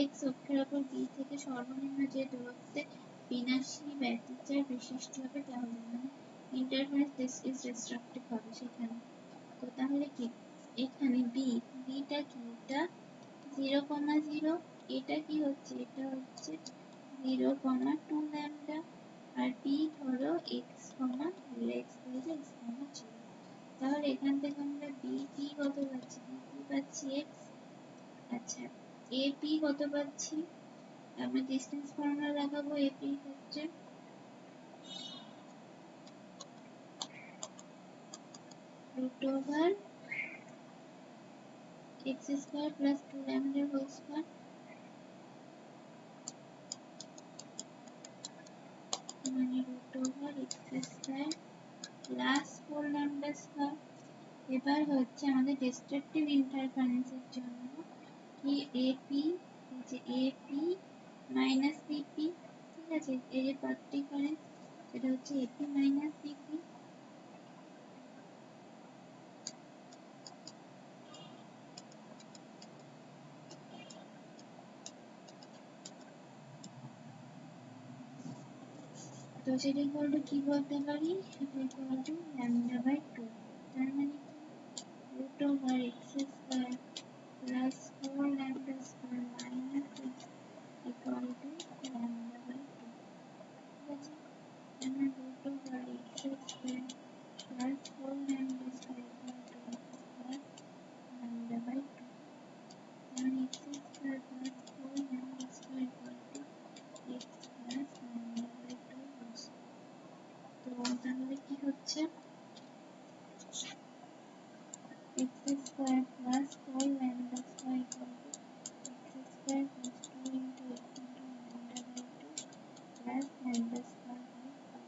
x অক্ষের ওপর B থেকে সর্বনিম্ন যে দূরত্বে বিনাশী ব্যতিচার বিশিষ্ট হবে তা হলো, মানে ইন্টারফারেন্স ইজ ডিস্ট্রাকটিভ হবে সেখানে। তো তাহলে কি এখানে বিটা কি? এটা 0,0, এটা কি হচ্ছে? এটা হচ্ছে 0,2 ল্যাম্বডা, আর পি হলো এক্স কমা 0, এক্স বলতে এক্স কমা 0। তাহলে এখান থেকে আমরা বি কত পাচ্ছি? বি পাচ্ছি এক্স। আচ্ছা, এপি কত পাচ্ছি? আমরা ডিসটেন্স ফর্মুলা লাগাবো এপি ক্ষেত্রে, root over X square plus 2 lambda whole square, মানে root over X square plus 4 lambda square. এবার হচ্ছে আমাদের ডিস্ট্রাকটিভ ইন্টারফারেন্সের জন্য কি এপি, এই যে এপি মাইনাস বিপি, ঠিক আছে, এই যে পাথ ডিফারেন্স সেটা হচ্ছে এপি মাইনাস বিপি। তো সেটা ইকুয়াল টু কি বলতে পারি? সেটা ইকুয়াল টু ল্যামডা বাই 2। তার মানে কি root over x square plus 4 lambda square minus x equal to lambda by 2. ঠিক আছে, এখানে root over x square plus 4 lambda square equal to x plus lambda by 2. And x square plus 4 lambda square equal to x plus lambda by 2 was. তো তাহলে কি হচ্ছে, x square plus 4 lambda square equal to x square plus 2 into x into lambda by 2 plus lambda square by 4.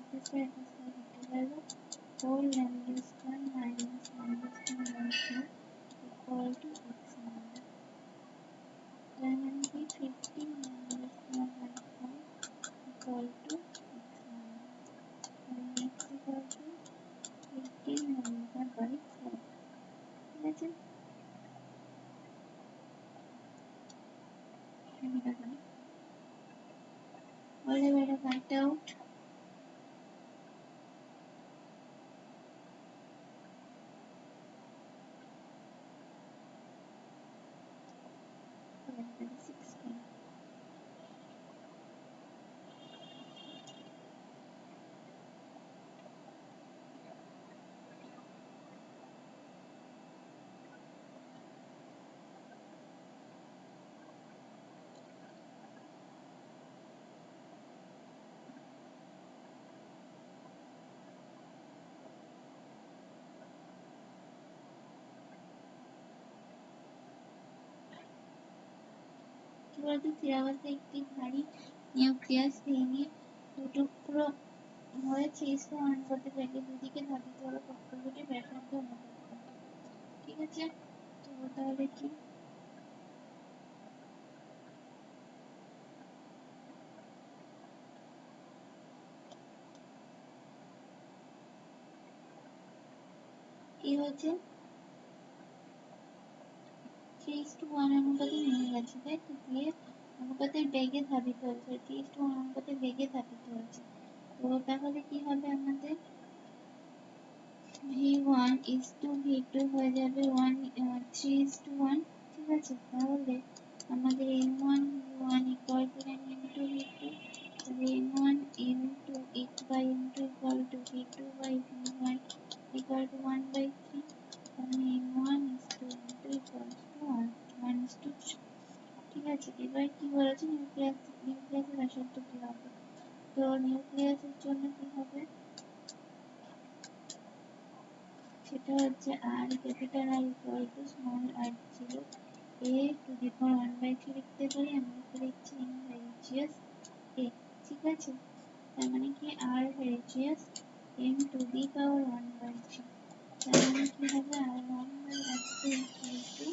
x square x square কেটে গেল, 4 lambda square minus lambda square by 4 equal to x lambda. তার মানে কি 15 lambda square by 4 equal to x lambda. তাহলে x equal to 15 lambda by 4. ঠিক আছে, whatever find out. সিরাবাসে একটি ভারী নিউক্লিয়াস ভেঙে দুটুকরো হয়েছে সমান গতিবেগে দুদিকে ধাবিত হলো কক্ষপথটির ব্যাসার্ধ অনুপাত কত? ঠিক আছে, তো তাহলে কি কি হয়েছে, 3:1 অনুপাতে নেমে গেছে, তাই তো, দিয়ে অনুপাতের বেগে ধাবিত হয়েছে, 3:1 অনুপাতের বেগে ধাবিত হয়েছে। তো তাহলে কি হবে আমাদের, v1 is to v2 হয়ে যাবে 3:1। ঠিক আছে, তাহলে আমাদের m1 v1 equal to n into v2, তাহলে m1 into x by m2 equal to v2 by v1 equal to 1 by 3, তাহলে m1 is to m2 equal to 1 is to 3। ঠিক আছে, এবার কি বলেছে, নিউক্লিয়াসের ব্যাসার্ধ কি হবে, তো নিউক্লিয়াসের জন্য কি হবে, সেটা হচ্ছে r capital R equal to small r0 a to the power 1 by 3 লিখতে পারি, আমরা তো লিখছি n radius a। ঠিক আছে, তার মানে কি r radius m to the power 1 by 3, তার মানে কি হবে r1 by r2 equal to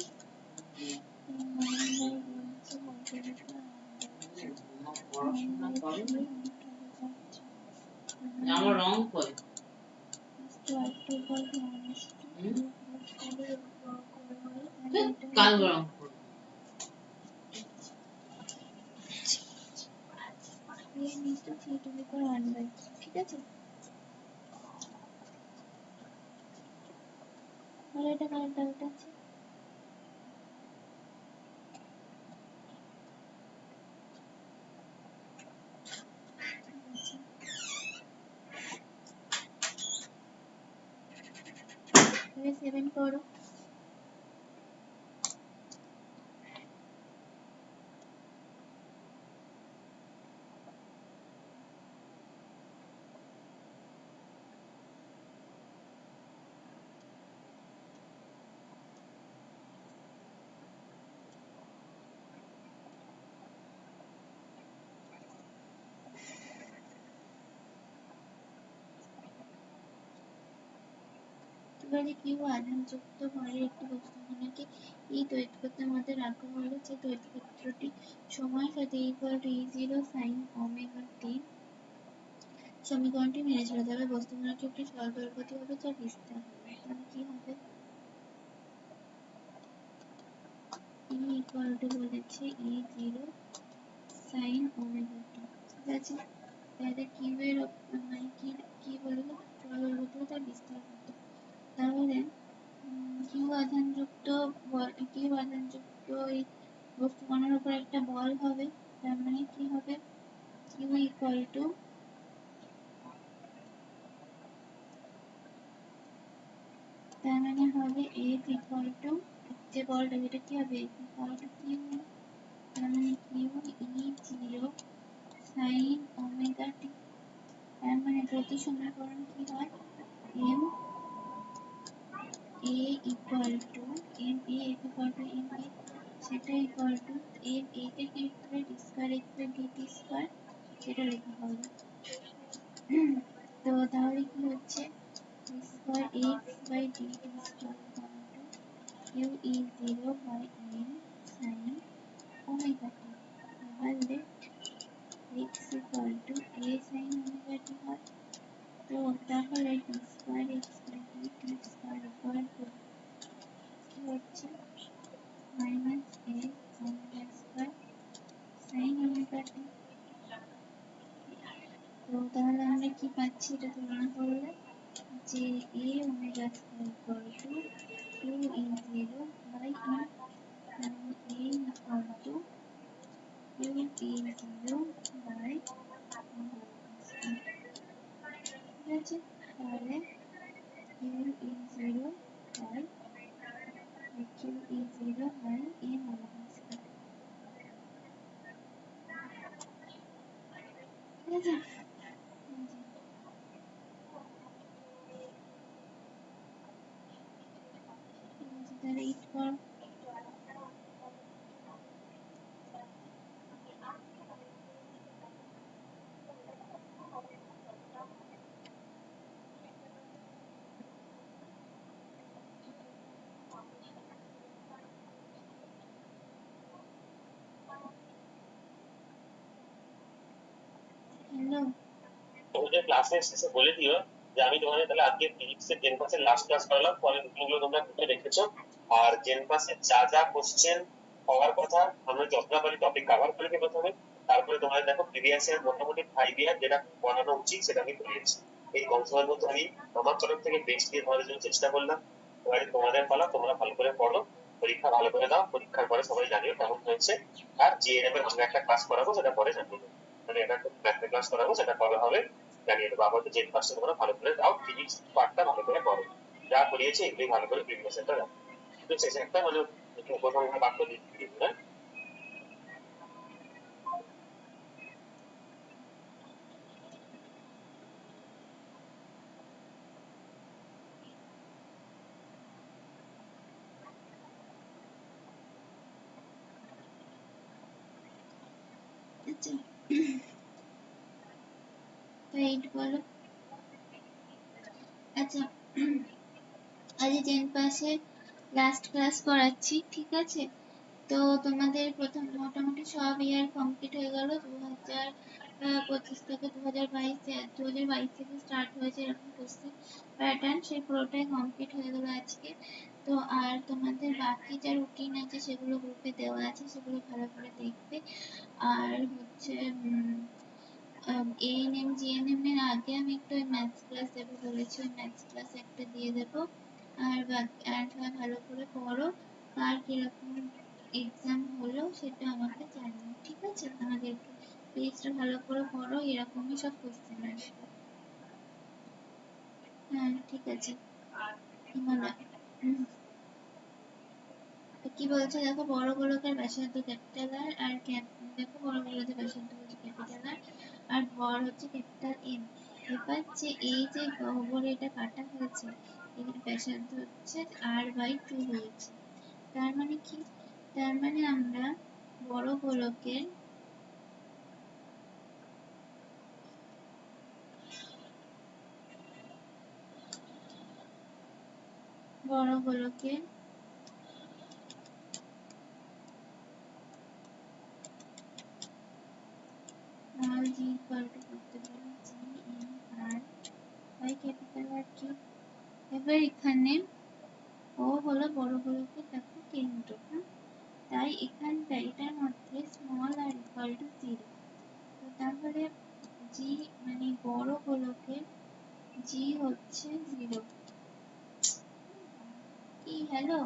m1 by m2 whole to the power 1 by 3 into the power 3। আমার রং কই, r2 equal to 1 is to কাল রং করব, m is to 3 to the power 1 by 3। ঠিক আছে, তাহলে এটা কার ডাউট আছে, তাহলে 7 করো। এবারে কিউ আধানযুক্ত ভরের একটি বস্তুকণাকে এই তড়িৎক্ষেত্রের মধ্যে রাখা হলো, যে তড়িৎক্ষেত্রটি সময়ের সাথে equal to E0 sin omega t সমীকরণটি মেনে চলে, তবে বস্তুকণাটি একটি সরলদৈর্ঘ্যটি হবে যা বিস্তার হবে। তাহলে কি হবে, E equal to বলেছে E0 sin ওমেগা t। ঠিক আছে, তাহলে কিউবের মানে কি বললো, সরলদৈর্ঘ্য তার বিস্তার কত, তাহলে কিউ আধানযুক্ত এই বস্তুকণার উপর একটা বল হবে, তার মানে কি হবে, কিউ ইকুয়াল টু তার মানে হবে F ইকুয়াল টু যে বলটা যেটা কি হবে F ইকুয়াল টু কিউ, তার মানে Q E zero sine omega T. তার মানে প্রতি সমীকরণ কি হয়, M A equal to M A F equal to M A, সেটা ইকুয়াল টু এম এ কে কি লিখতে D square X by DT square, সেটা লেখা হবে। তো তাহলে কি হচ্ছে, D square X by DT square equal to Q E zero by M sine omega T. এবার let X equal to A sign omega T হয়। তো তাহলে D square X by DT square equal to কি হচ্ছে, minus A omega square sine omega T. তো তাহলে আমরা কি পাচ্ছি, এটা তুলনা করলে যে A omega square equal to 2e0 by M, মানে A equal to q by ঠিক আছে। তাহলে q by M omega square, ঠিক আছে। তাহলে ইট কর, হ্যালো ওদের ক্লাসের শেষে বলে দিও যে আমি তোমাদের তাহলে আজকে ফিজিক্সের 10 ক্লাসের লাস্ট ক্লাস করালাম, পরে রুটিনগুলো তোমরা খুঁজে রেখেছো, আর 10 ক্লাসে যা যা কোশ্চেন হওয়ার কথা আমরা যতটা পারি টপিক কভার করে দিই প্রথমে, তারপরে তোমাদের দেখো প্রিভিয়াস ইয়ার মোটামুটি 5 ইয়ার যেটা পড়ানো উচিত সেটা আমি করিয়েছি। এই কম সময়ের মধ্যে আমি আমার তরফ থেকে বেস্ট দিয়ে তোমাদের জন্য চেষ্টা করলাম। এবারে তোমাদের পালা, তোমরা ভালো করে পড়ো, পরীক্ষা ভালো করে দাও, পরীক্ষার পরে সবাই জানিও কেমন হয়েছে। আর জিএনএম এর আমরা একটা ক্লাস করাবো, সেটা পরে জানিয়ে দেবো, মানে এটা একটা ম্যাথের ক্লাস করাবো, সেটা কবে হবে জানিয়ে দেবো। আবার যে ক্লাসটা তোমরা ভালো করে দাও, ফিজিক্স পার্টটা ভালো করে করো, যা করিয়েছি এগুলি ভালো করে প্রিভিয়াস ইয়ারটা দাও। তো শেষে একটা মানে উপসংহার বাক্য দিয়ে দিবে। আচ্ছা তো এইট বলো। আচ্ছা আজ 10 পাসে লাস্ট ক্লাস করাচ্ছি, ঠিক আছে। তো তোমাদের প্রথম মোটামুটি সব ইয়ার কমপ্লিট হয়ে গেল, 2025 থেকে 2022 থেকে স্টার্ট হয়েছে এরকম কোশ্চেন প্যাটার্ন, সেই পুরোটাই কমপ্লিট হয়ে গেল আজকে। তো আর তোমাদের বাকি যা রুটিন আছে সেগুলো গ্রুপে দেওয়া আছে, সেগুলো ভালো করে দেখবে। আর হচ্ছে এএনএম জিএনএম এর আগে আমি একটু ম্যাথস ক্লাস দেবো বলেছি, ওই ম্যাথস ক্লাস একটা দিয়ে দেবো। আর সবাই ভালো করে পড়ো, আর কিরকম এক্সাম হলো সেটা আমাকে জানিও, ঠিক আছে। আমাদের পেজটা ভালো করে পড়ো, এরকমই সব কোশ্চেন আসবে। হ্যাঁ ঠিক আছে, কি বলছে দেখো, বড় গোলকের ব্যাসার্ধ ক্যাপিটাল আর দেখো বড় গোলকের ব্যাসার্ধ হচ্ছে ক্যাপিটাল আর ভর হচ্ছে ক্যাপিটাল এম। এবার যে এই যে গহ্বরে এটা কাটা হয়েছে, এর ব্যাসার্ধ হচ্ছে r/2 হয়েছে। তার মানে কি, তার মানে আমরা বড় গোলকের স্মল g ইকুয়াল টু করতে পারি GMR/R3। এবার এখানে ও হলো বড় গোলকের দেখো কেন্দ্র, হ্যাঁ, তাই এখানটা এটার মধ্যে স্মল r ইকুয়াল টু 0। তো তাহলে g মানে বড় গোলকের g হচ্ছে 0। এই হ্যালো,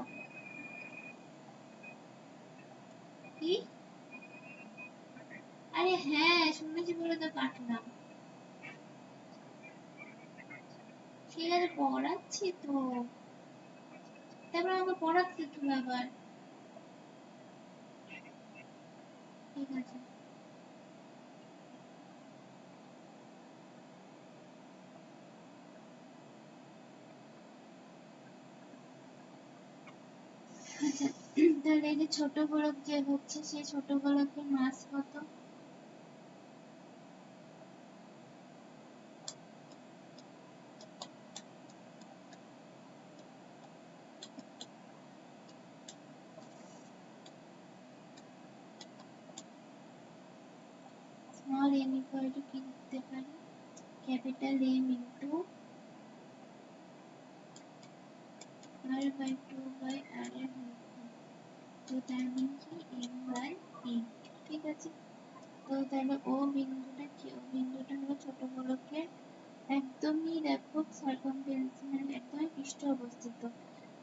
কি? আরে হ্যাঁ শুনেছি বলে তো কাটলাম। ঠিক আছে পড়াচ্ছি তো, তারপর আমাকে পড়াচ্ছি তুমি আবার। ঠিক আছে। আচ্ছা তাহলে এই যে ছোট গোলক যে হচ্ছে সেই ছোট গোলকের মাস কত? স্মল m ইকুয়াল টু কি লিখতে পারি? Capital M into r by 2 by r এর হোল। তো তার মানে কি m বাই n। ঠিক আছে। তো তাহলে ও বিন্দুটা কি? ও বিন্দুটা হলো ছোট গোলকের একদমই দেখো সার্কামফারেন্স মানে একদমই পৃষ্ঠে অবস্থিত।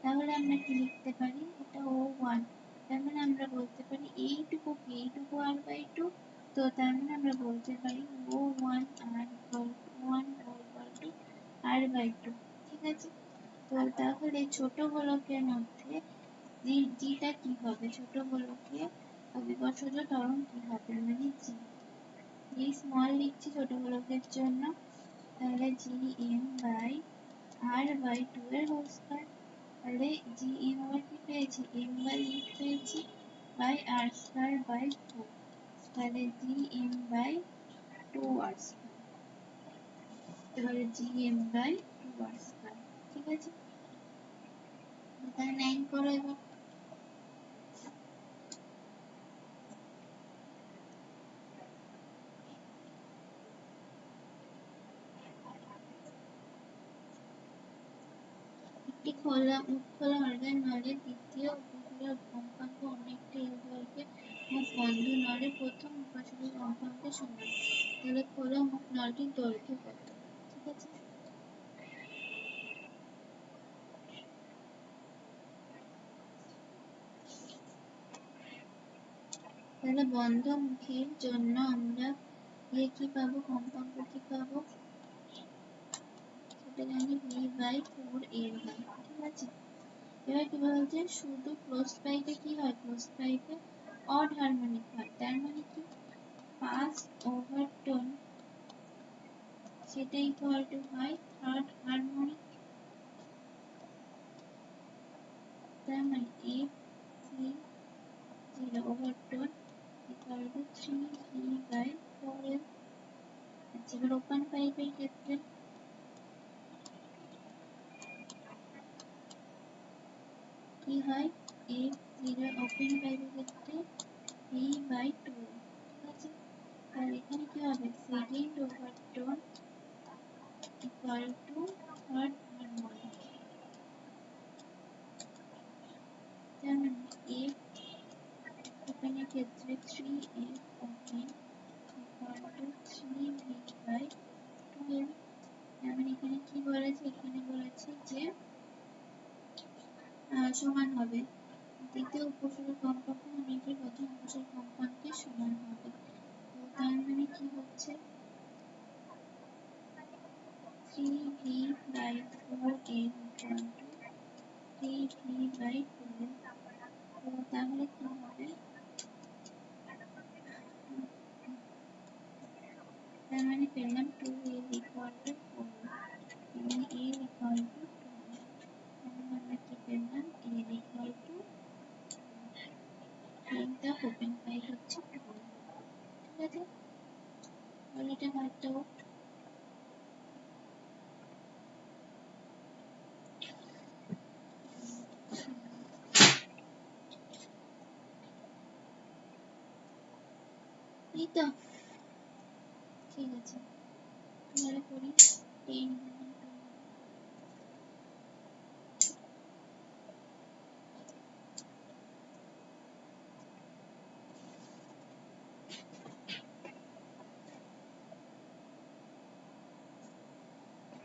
তাহলে আমরা কি লিখতে পারি? এটা O1। তার মানে আমরা বলতে পারি এইটুকু কি? এইটুকু r বাই 2। তো তার মানে আমরা বলতে পারি O1 r equal to r by 2। ঠিক আছে। তো তাহলে ছোট গোলকের মধ্যে জিটা কি হবে? ছোট গোলকের অবিভাজ্য ত্বরণ কি হবে? মানে জি। এই স্মল লিখছি ছোট গোলকের জন্য, তাহলে gm বাই r বাই 2 এর হোল স্কয়ার। তাহলে gm আবার কি পেয়েছি? m বাই n পেয়েছি বাই r স্কয়ার বাই 2। তাহলে gm বাই 2r স্কয়ার। তাহলে gm বাই 2r স্কয়ার। ঠিক আছে। তাহলে 9 করো এবার। একটি খোলা অর্গান নলের দ্বিতীয় উপকূলীয় কম্পাঙ্ক অনেকটা এল দৈর্ঘ্যের মুখ বন্ধ নলের প্রথম উপকূলীয় কম্পাঙ্কের সমান। তাহলে খোলা মুখ নলটির দৈর্ঘ্য কত? ঠিক আছে। তাহলে বন্ধ মুখের জন্য আমরা কি পাবো? কম্পাঙ্ক কি পাবো? সেটা জানি v বাই 4l হয়। ঠিক আছে। এবার কি বলছে? শুধু ক্লোজড পাইপে কি হয়? ক্লোজড পাইপে অড হারমোনিক হয়। তার মানে কি? ফার্স্ট ওভারটোন সেটা ইকুয়াল টু হয় থার্ড হারমোনিক। তার মানে f0 ওভারটোন equal two 3v by 4l। আচ্ছা এবার ওপেন পাইপের ক্ষেত্রে কি হয়? f0 ওপেন পাইপের ক্ষেত্রে v বাই 2l। ঠিক আছে। তাহলে এখানে কি হবে? Second overtone equal to third harmonic. তার মানে f ওপেনের ক্ষেত্রে 3f open equal to 3v by 2l। তার মানে এখানে কি বলেছে? এখানে বলেছে যে সমান হবে দ্বিতীয় উপসর্গ কম্পাঙ্ক অনেকের প্রথম উপসর্গ কম্পাঙ্কের সমান হবে। তো তার মানে কি হচ্ছে? 3v by 4l equal to 3v by 2l। তো তাহলে কি হবে? তার মানে পেলাম 2l ইকুয়াল টু 4l। মানে l ইকুয়াল টু 2l। তাহলে আমরা কি পেলাম? l equal to length of open pipe হচ্ছে 2l। ঠিক আছে। তাহলে এটা বাদ দাও। এই তো ঠিক আছে। তাহলে করি 10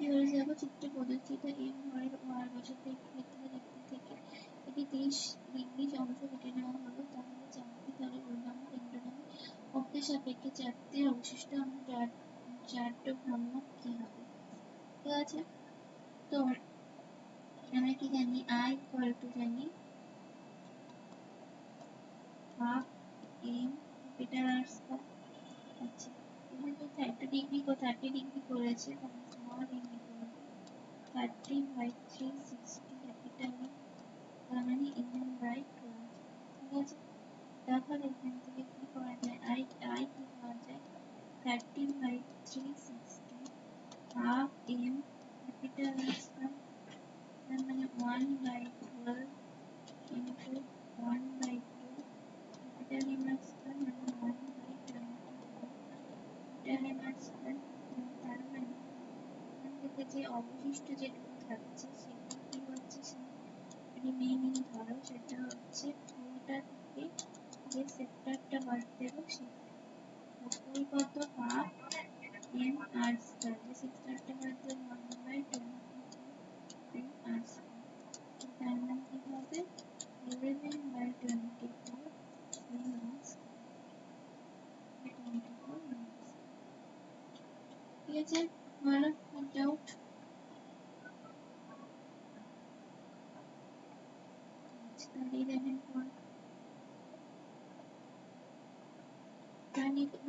এবারে দেখো চিত্রে প্রদর্শিত m ভরের ওয়ার বসাতে ক্ষেত্রে দেখতে থেকে এটি 30 ডিগ্রি অংশ কেটে নেওয়া হলো, তাহলে চারটি তলের উল্লম্ব কেন্দ্র নামে অক্ষের সাপেক্ষে চারটি অবশিষ্ট চারটি ভ্রাম্যক কি হবে? ঠিক আছে, তো আমরা কি জানি I equal to জানি half m capital R square। আচ্ছা, এখানে তো 30 ডিগ্রি করেছে, তাহলে small m equal to 30/360 capital M, তার মানে m by 12। ঠিক আছে, তাহলে এখান থেকে কি করা যায়, I কি পাওয়া যায়, 30/360 half m capital M square, তার মানে 1/12 into 1/2 capital M square, মানে 1/24 capital M square। তার মানে এখান থেকে যে অবশিষ্ট যেটুকু থাকছে সেটা কি হচ্ছে, রিমেইনিং ধরো সেটা হচ্ছে পুরোটা থেকে যে সেক্টরটা বাদ দেবো সেটা, ওই কত হাফ m r স্কয়ার, যে সেক্টরটা বাদ দেবো 1/24 m r স্কয়ার, তার মানে কি হবে 11/24 m r square, 24 m r square. ঠিক আছে, হলো ডাউট? তাহলে 11 পয়েন্ট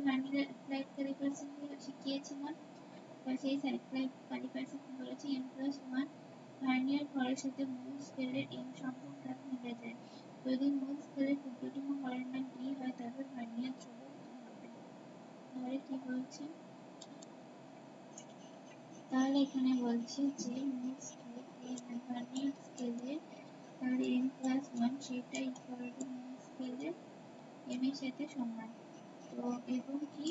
ভার্নিয়ার অ্যাপ্লাইড ক্যালিপার্সে শিখিয়েছিলাম, সেই ক্যালিপার্সে কি বলেছে, m+1 ভার্নিয়ার হরের সাথে মূল স্কেলের m সংখ্যক ধাপ মিলে যায়। যদি মূল স্কেলের ক্ষুদ্রতম হরের মান d হয় তবে ভার্নিয়ার ধ্রুবক কি হবে? তাহলে কি বলছে, তাহলে এখানে বলছে যে মূল স্কেল ভার্নিয়ার স্কেলের তাহলে m+1 সেটা ইকুয়াল টু মূল স্কেলের m এর সাথে সমান, তো এবং কি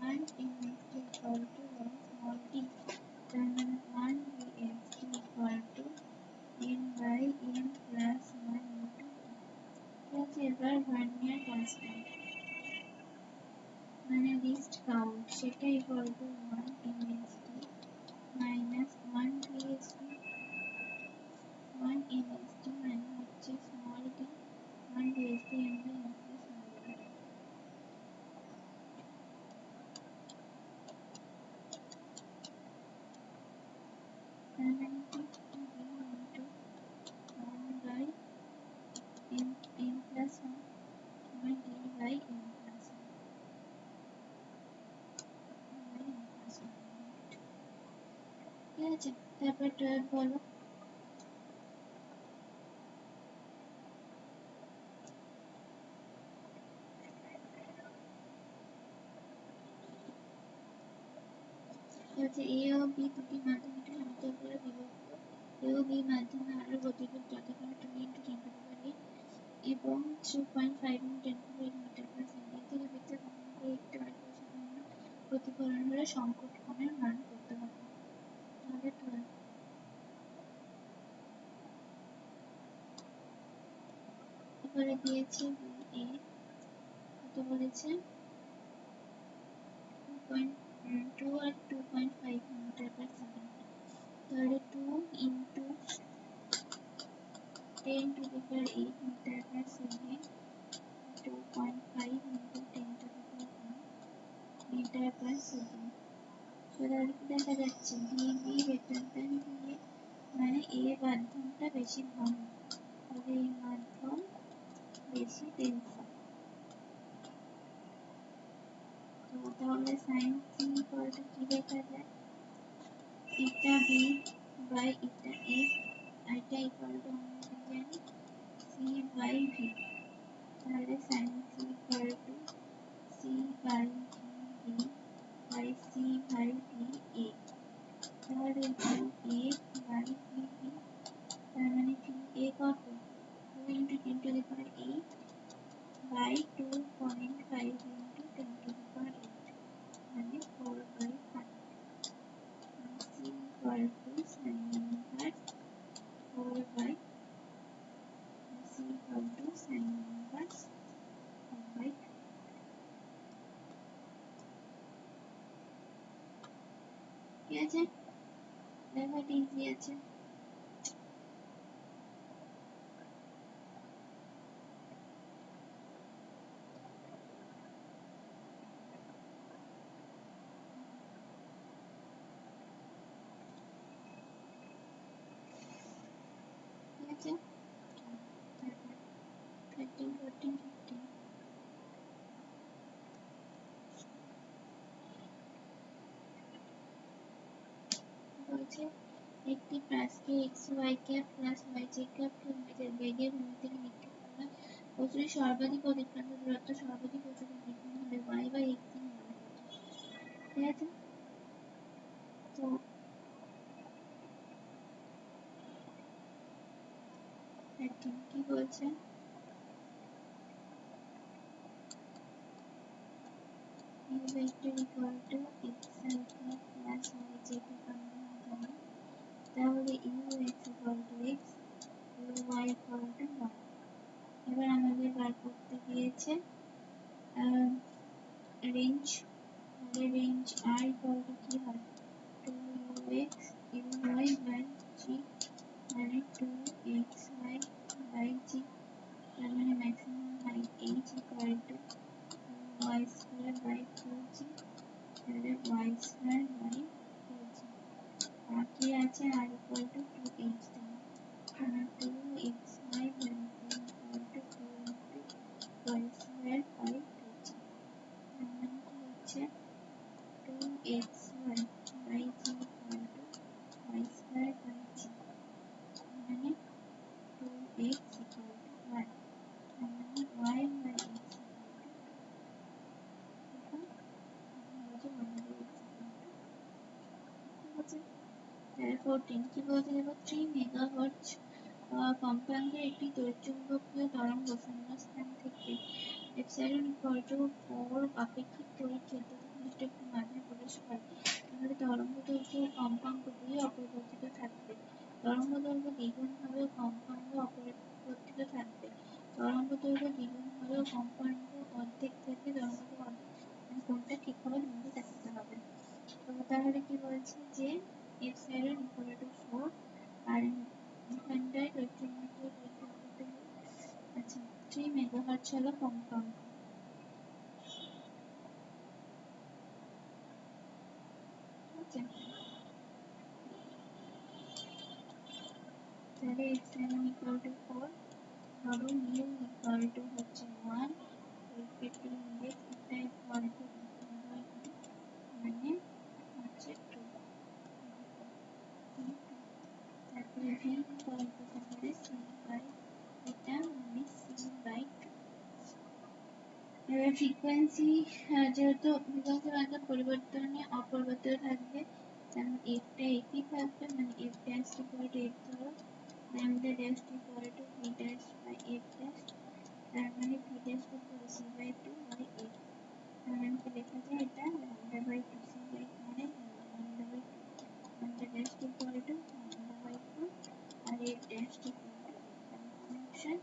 1 m equal to small d, তার মানে 1 d equal to m by m plus 1 into d। ঠিক আছে, এবার ভার্নিয়ার কনস্ট্যান্ট মানে লিস্ট কাউন্ট সেটা equal two 1 msd minus 1 vsd, 1 msd মানে হচ্ছে small d, 1 vsd m by m plus 1 d। তার মানে কি d into 1 by m plus 1 by d by m plus 1 by m plus 1। ঠিক আছে, তারপর 12 বলো। বলছে a ও b দুটি মাধ্যম একটি সমতল করে বিভক্ত, a ও b মাধ্যমে আলোর গতিবেগ যথাক্রমে 2 into 10⁸ এবং 2.5 into 10⁸ মিটার পার সেকেন্ড থেকে বৃত্তের ভ্রমণকে একটি সামান্য প্রতিফলন হলে সংকট কোণের মান করতে হবে। তাহলে 12 এবারে দিয়েছে a কত বলেছে, 2 আর 2.5 মিটার পার সেকেন্ড, তাহলে 2 into 10 to the power 8 meter per second, 2.5 into 10 to the power 1 meter per second। তাহলে কি দেখা যাচ্ছে, db greater than da, মানে a মাধ্যমটা বেশি ঘন, তাহলে এই মাধ্যম বেশি টেনসিভ। তো তাহলে sin c equal to কি লেখা যায়, eta b by eta a, এটা equal to আমরা কি জানি c by v, তাহলে sin c equal to c by v by c by v a, তাহলে a by v, তার মানে v a কত, 2 into 10 to the power 8 by 2.5 into 10 to the power 8, মানে 4/5, c equal to sin inverse 4 by c equal to sin inverse 4/2। ঠিক আছে, দেখো easy আছে। বলছে একটি প্লাসকে X Y cap plus Y J cap kilometre বেগে ভূমি থেকে নিক্ষেপ করা বস্তুটির সর্বাধিক অতিক্রান্ত দূরত্ব সর্বাধিক উচ্চতা দ্বিগুণ হলে ওয়াই বাই এক্স এর মান কত? ঠিক আছে, তো কি বলছে u vector equal to x I cap plus y j cap আমরা জানি, তাহলে u x equal to x, u y equal to y। এবার আমাদের বার করতে দিয়েছে রেঞ্জ, তাহলে রেঞ্জ r equal to কি হয় 2ux uy by g, মানে 2xy by g, তার মানে maximum height h equal to y square by 2g, তাহলে y square by 2g। আর কি আছে r equal to 2h, তাহলে 2xy by 2 equal to 2 into y square by 2g। তার মানে কি হচ্ছে 2xy by g equal to y square by g, মানে 2x equal to y, তার মানে y by x equal to 14 কি বলতে দেব 3 মেগাহার্টজ কম্পাঙ্কের একটি তড়িৎচুম্বকীয় তরঙ্গ শূন্যস্থান থেকে এপসাইলন ইকুয়াল টু 4 আপেক্ষিক তড়িৎ ক্ষেত্র বিশিষ্ট একটি মাধ্যমে প্রবেশ করে, তাহলে তরঙ্গ দৈর্ঘ্য ও কম্পাঙ্ক দুই অপরিবর্তিত থাকবে। তরঙ্গ দৈর্ঘ্য দ্বিগুণ হলেও কম্পাঙ্ক অপরিবর্তিত থাকবে। তরঙ্গ দৈর্ঘ্য দ্বিগুণ হলেও কম্পাঙ্ক অর্ধেক থাকবে, তরঙ্গ দৈর্ঘ্য অর্ধেক, মানে কোনটা ঠিক হবে তোমাকে দেখাতে হবে। তো তাহলে কি বলছে যে এপসাইলন ইকুয়াল টু 4, আর এখানটায় তড়িৎচুম্বকীয় আচ্ছা 3 মেগাহার্টজ হলো কম্পাঙ্ক। তাহলে এপসাইলন ইকুয়াল টু 4, ধরো মিউ ইকুয়াল টু হচ্ছে 1, রিফ্লেক্টিভ ইন্ডেক্স এটা ইকুয়াল টু মানে হচ্ছে 2, তারপরে ভি ইকুয়াল টু তাহলে সি বাই এটা মানে সি বাই 2। এবার ফ্রিকোয়েন্সি যেহেতু ফ্রিকোয়েন্সি মানটা পরিবর্তনে অপরিবর্তিত থাকবে, যেমন এফটা একই থাকবে, মানে F dash equal to F ধরো, lambda dash equal to V dash by F dash, তার মানে V dash equal to C by 2 by F, তার মানে কি লেখা যায় এটা ল্যামডা বাই 2 সি বাই মানে lambda by 2, lambda dash equal to lambda by 2 আর F dash equal to option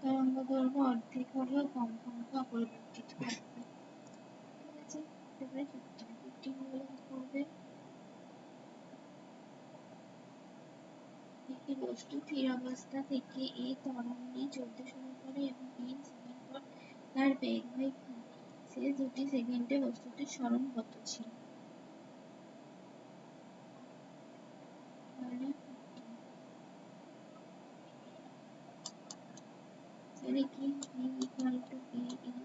তরঙ্গ দৈর্ঘ্য অর্ধেক হলেও কম্পাঙ্ক অপরিবর্তিত থাকবে। ঠিক আছে, তারপরে 15 হলে কি করবে, একটি বস্তু স্থির অবস্থা থেকে এই ত্বরণে চলতে শুরু করে এবং n সেকেন্ড পর তার বেগ হয় v, শেষ 2 সেকেন্ডে বস্তুটির সরণ কত ছিল? তাহলে কি v equal to an,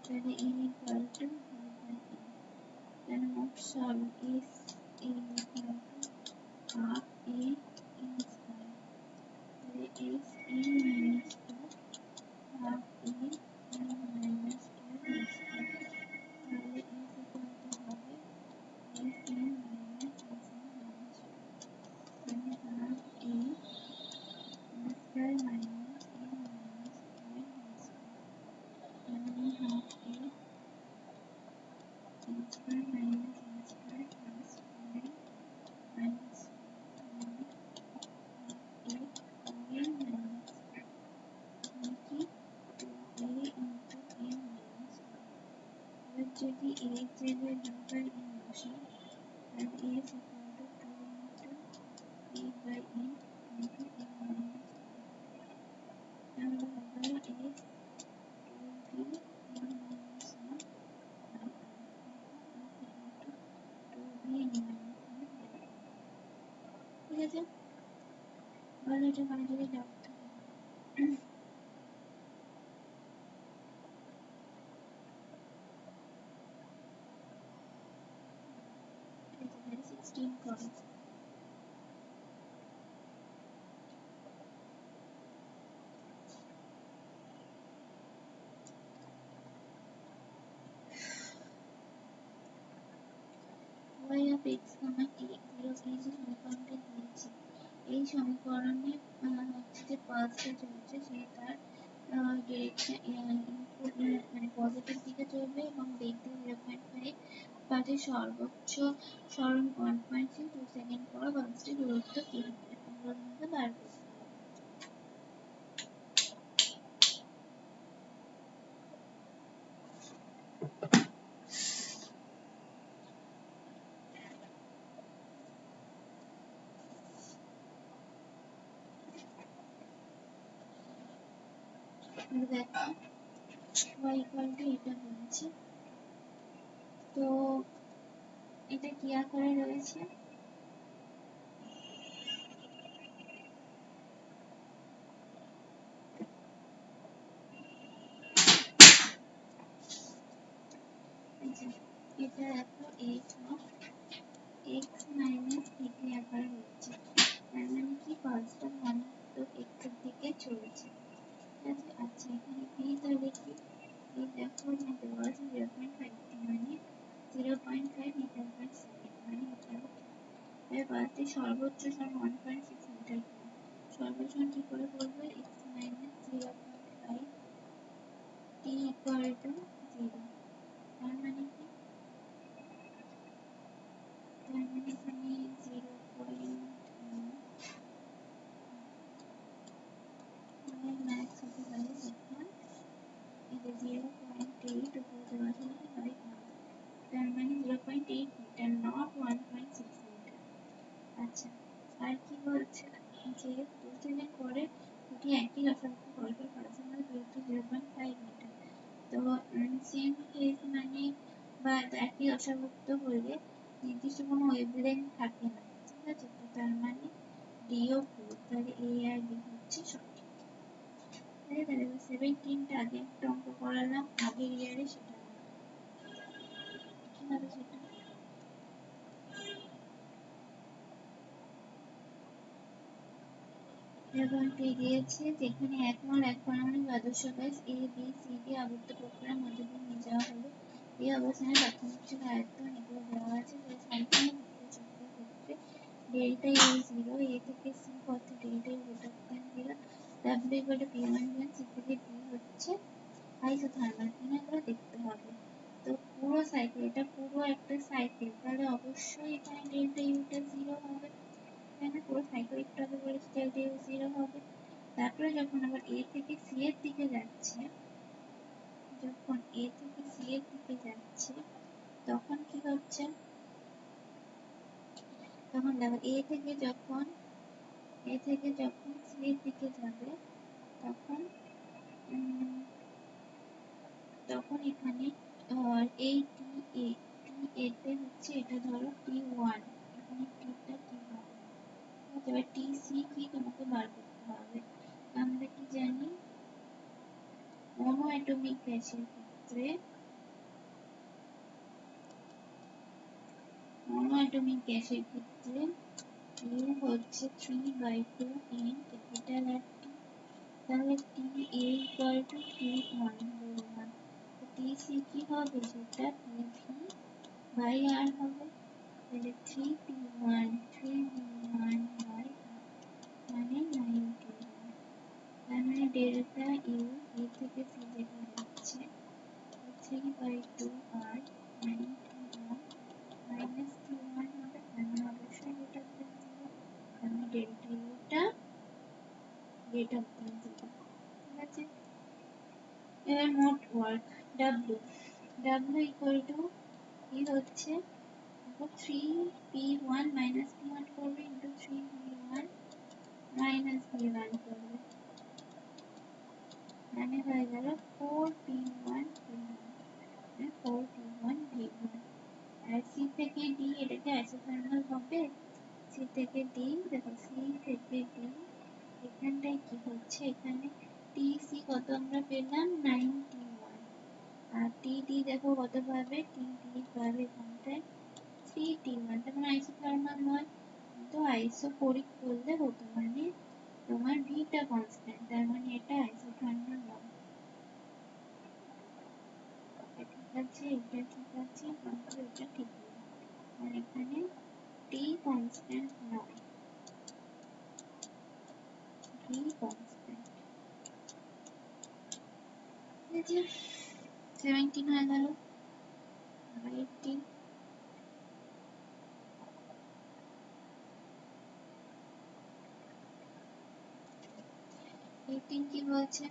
তাহলে n equal to v by n, তাহলে মোট সরণ s n equal to half a n square, তাহলে s n minus 2 half a n minus 2 whole square, তাহলে s equal to হবে s n minus s n minus 2, মানে half a n square minus n minus 2 whole square, মানে half a n square minus n square plus 4n minus 2, মানে half a 4n minus 2, মানে কি 2a into n minus 2। এবার যদি a এর জায়গায় v by n বসাই, তাহলে s equal to 2 into a by n into n minus 2, তাহলে হবে s 2v n minus 1 by r, s equal to 2v n minus 1 by r। ঠিক আছে, 16 করো। y of x, t 0 এই যে সমীকরণটা দিয়েছি, এই সমীকরণে হচ্ছে যে পালসটা চলছে সে তার ডিরেকশন ইনপুট মানে পজিটিভ দিকে চলবে এবং বেগ দিয়ে 0.5, পাঠের সর্বোচ্চ সরণ 1.2 সেকেন্ড পর পালসটির দূরত্ব কি হবে এগুলোর মধ্যে বার করতে হবে। দেখো y equal to এটা বলেছে, তো এটা কি আকারে রয়েছে, এটা দেখো h of x minus dt আকারে রয়েছে, তার মানে কি পালসটা ধনাত্মক x এর দিকে চলছে, ঠিক আছে। আচ্ছা এখানে b তাহলে কি, এই দেখো এখানে দেওয়া আছে 0.5 মানে 0.5 মিটার পার সেকেন্ড, মানে এটাও এর পাশে সর্বোচ্চ সমান 1.6 মিটার করে, সর্বোচ্চ কি করে করবো, x minus 0.5 t equal to 0, তার মানে কি, তার মানে এখানে 0.5 ম্যাক্স হতে পারে যখন এই যে 0.8 উপরে দেওয়া আছে মানে 5 মাস, তার মানে 0.8 মিটার নট 1.6 মিটার। আচ্ছা আর কি বলছে যে 2 সেকেন্ড পরে দুটি একই লসাগু করবে, পারস্পরিক দূরত্ব 0.5 মিটার, তো সেম কেস মানে বা একই লসাগুত্ব হলে নির্দিষ্ট কোনো ওয়েভলেন্থ থাকে না, ঠিক আছে। তো তার মানে ডিও ভুল, তাহলে এ আর বি হচ্ছে সঠিক। তাহলে 17টা আগে একটা অঙ্ক করালাম আগের ইয়ারে, সেটা কি হবে সেটা, এরকমটি দিয়েছে যেখানে 1 মোল 1 পারমাণবিক আদর্শ gas A B C D আবর্ত প্রক্রিয়ার মধ্যে দিয়ে নিয়ে যাওয়া হলো, এই অবস্থানে তাৎক্ষণিক ছিল আয়তন এগুলো দেওয়া আছে, তাহলে সম্পূর্ণ দ্বিতীয় চক্রের ক্ষেত্রে ডেল্টা এ 0, এ থেকে সি পথে delta A greater than 0, W equal to p1 then C থেকে ডি হচ্ছে আইসোথার্মাল, এগুলো দেখতে হবে। তো পুরো সাইকেল, এটা পুরো একটা সাইকেল, তাহলে অবশ্যই এখানে ডেল্টা ইউটা 0 হবে, তাই না, পুরো সাইকেল একটু আগে বলেছি ডেল্টা ইউ 0 হবে। তারপরে যখন আবার এ থেকে সি এর দিকে যাচ্ছে, যখন এ থেকে সি এর দিকে যাচ্ছে তখন কি হচ্ছে, তখন দেখো এ থেকে যখন সি এর দিকে যাবে তখন তখন এখানে এই টি এতে হচ্ছে এটা ধরো T1, এখানে টিটা কি হবে, এবার টি সি কি তোমাকে বার করতে হবে, আমরা কি জানি মনোঅ্যাটমিক গ্যাসের ক্ষেত্রে U হচ্ছে 3/2 ক্যাপিটাল আর টি, তাহলে টি এ ইকুয়াল টু T1 বললাম, তো টি সি কি হবে সেটা T3 বাই আর হবে, তাহলে 3T1 3V1 বাই আর মানে 91, তার মানে ডেল্টা ইউ এ থেকে সি থেকে যাচ্ছে 3/2 আর 91 মাইনাস T1 হবে, তার মানে অবশ্যই গ্রেটার দ্যান 0, তার মানে ডেল্টা ইউটা গ্রেটার দ্যান 0, ঠিক আছে। এবার মোট ওয়ার্ক W ইকুয়াল টু কি হচ্ছে, দেখো 3P1 মাইনাস P1 করবে ইন্টু 3V1 মাইনাস V1 করবে, মানে হয়ে গেল 4P1 V1, 4P1 V1, আর সি থেকে ডি এটা কি আইসোথার্মাল হবে, সি থেকে ডি, দেখো সি থেকে ডি এখানটায় কি হচ্ছে, এখানে টি সি কত আমরা পেলাম 91, আর টি ডি দেখো কত পাবে, টি ডি পাবে এখানটায় টি টি ওয়ান, তার মানে আইসোথার্মাল নয়, তো আইসোপোরিক বললে হতো, মানে তোমার ভিটা কনস্ট্যান্ট, তার মানে এটা আইসোথার্মাল নয়। ঠিক আছে, এটা ঠিক আছে, কিন্তু এটা ঠিক নয়, আর এখানে টি কনস্ট্যান্ট নয়, ভি কনস্ট্যান্ট। ঠিক আছে, 17 হয়ে গেল। 18 কি বলছে,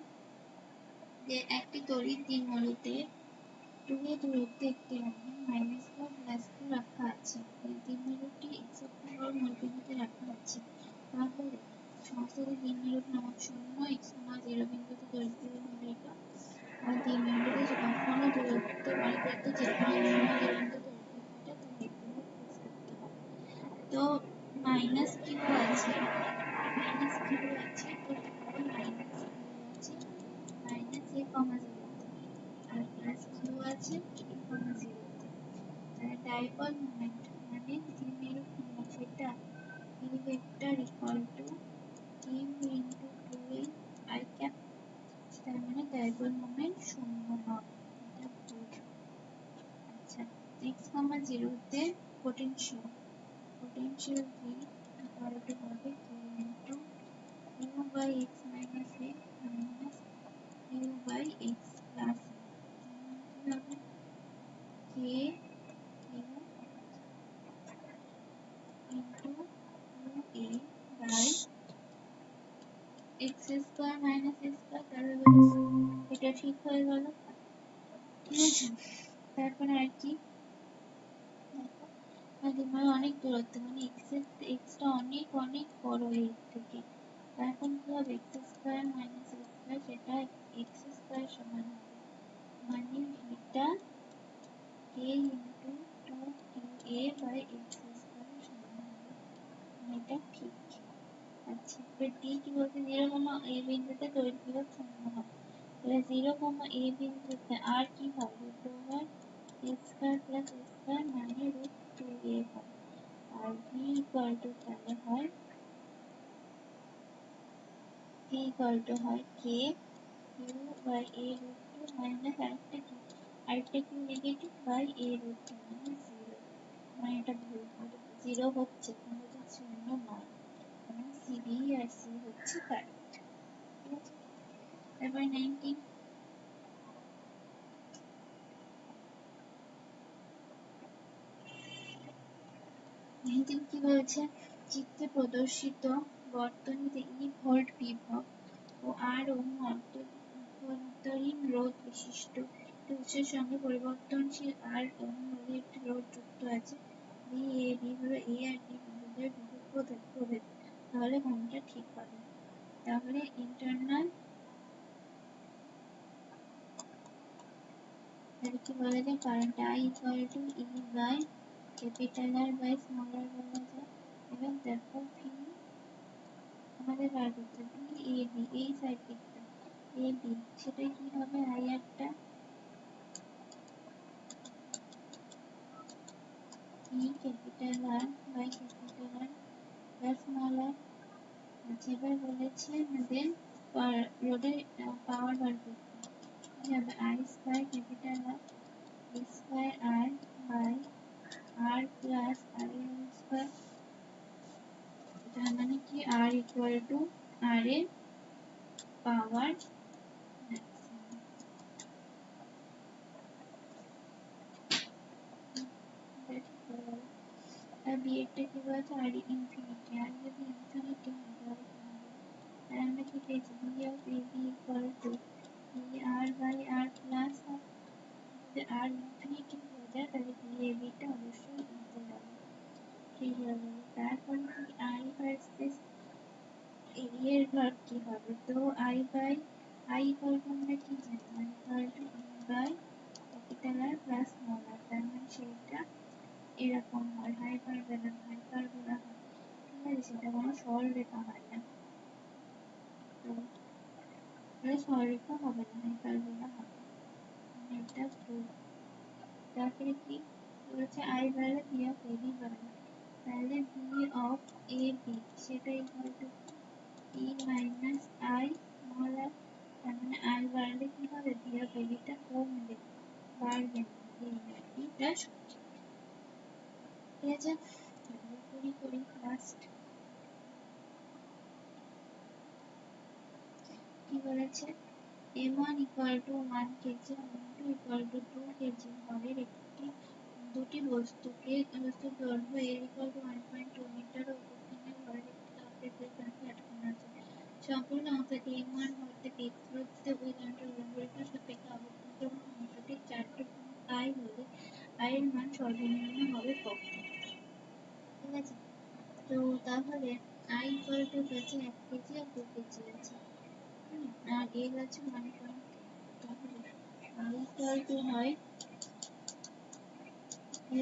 যে একটি তড়িৎ দ্বিমূলকে 2a দূরত্বে একটি আধান -4 +2 রাখা আছে। এই দ্বিমেরুটি x অক্ষের উপর মূলবিন্দুতে রাখা আছে। তাহলে সমস্ত দ্বিমেরুর নামক 0 x, 0 বিন্দুতে তড়িৎ হলে এটা, আর দ্বিমেরুতে কখনো দূরত্ব বার করতে যেখানে 0 বিন্দুতে তড়িৎ তড়িৎ করতে হবে। তো মাইনাস কিউ আছে, তো মাইনাস কিউ আছে -a, 0 আর প্লাস কিউ আছে a, 0। তাহলে ডাইপোল মোমেন্ট মানে দ্বিমেরু ভ্রামক, সেটা E vector equal to Q into 2a I cap, তার মানে ডাইপোল মোমেন্ট শূন্য নয়, এটা ভুল। আচ্ছা, x, 0 তে পোটেনশিয়াল V ইকুয়াল টু হবে q into u by x minus a minus u by x plus a, কি হবে k u into u a by x square minus a square, তাহলে এটা ঠিক হয়ে গেল। ঠিক আছে, তারপরে আর কি, মানে অনেক দূরত্ব, মানে এক্সটা অনেক অনেক বড় এর থেকে, এখন কি হবে x square minus a square, সেটা x স্কোয়ার সমান হবে, মানে ভিটা k into 2qa by x square সমান হবে, এটা ঠিক। আচ্ছা, এবার d কি বলছে, 0, a বিন্দুতে তড়িৎ বিভব শূন্য হবে। তাহলে 0, a বিন্দুতে আর কি হয়, root over a square plus a square মানে রুট 2a হয়, আর v ইকুয়াল টু তাহলে হয় k q by a root 2 minus আরেকটা কি নেগেটিভ বাই a রুট 2 মানে 0, মানে এটা ভুল, 0 হচ্ছে কিন্তু 0 নয়, মানে সি, বি আর সি হচ্ছে কারেক্ট। ঠিক আছে, তারপর 19 কি বলছে, চিত্রে প্রদর্শিত বর্তনীতে E ভোল্ট বিভব ও R ওহম অভ্যন্তরীণ রোধ বিশিষ্ট একটি উৎসের সঙ্গে পরিবর্তনশীল R ওহম রোধের একটি রোধ যুক্ত আছে। VAB হলো A আর B বিন্দুদের বিভব প্রভেদ, তাহলে কোনটা ঠিক হবে? তাহলে ইন্টারনাল, তাহলে কি বলা যায়, current I equal to E by capital R by small r বলা যায়, এবং দেখো V আমাদের বার করতে হবে, VAB এই সার্কিটটা AB, সেটা কি হবে, I একটা E capital R by capital R plus small r। আচ্ছা, এবার বলেছে আমাদের রোডের পাওয়ার বার করতে, কি হবে I square capital R A square R by R plus R এর হোল স্কোয়ার, তার মানে কি R ইকুয়াল টু R এর পাওয়ার ম্যাক্সিমাম। আর বি এরটা কি বলছে, আর ইনফিনিটি, আর যদি ইনফিনিটি হয় তাহলে কি হবে, আর আমরা কি পেয়েছি, B of A B equal to B R by R plus R, যদি আর ইনফিনিটি হয়ে যায় তাহলে বি এ বিটা অবশ্যই ইনতে যাবে, ঠিক হয়ে গেল। তারপরে কি আই ভার্সেস এর ভাগ কি হবে, তো I by I equal to আমরা কি জানি, I equal to E by capital R plus small R, তার মানে সেইটা এরকম হয়, হাইপারবোলা হয়, ঠিক আছে, সেটা কোনো সরলরেখা হয় না, তো সরলরেখা হবে না, হাইপারবোলা হবে, মানে এটা ভুল। তারপরে কি বলেছে আই বাড়লে বি অফ এ বি বাড়বে, তাহলে বি অফ এ বি সেটা equal to E minus I small R, তার মানে আই বাড়লে কি হবে, বি অফ এ বিটা কমবে, বাড়বে না, এই আর বিটা সঠিক। ঠিক আছে, করি লাস্ট কি বলেছে, m1 equal to 1 kg m2 equal to 2 kg ভরের দুটি বস্তুর দৈর্ঘ্য l equal to 1.2 মিটার ও দক্ষিণের ভরের একটি কাপের যন্ত্রে আটকানো আছে। সম্পূর্ণ অংশটি m1 ভর থেকে x দূরত্বে ওই যন্ত্রের পরীক্ষার সাপেক্ষে আবর্তন যখন অংশটি 4 i হলে i এর মান সর্বনিম্ন হবে কত। ঠিক আছে, তো তাহলে i equal to আছে 1 কেজি আর 2 কেজি আছে, আর l আছে 1. তাহলে i equal to হয়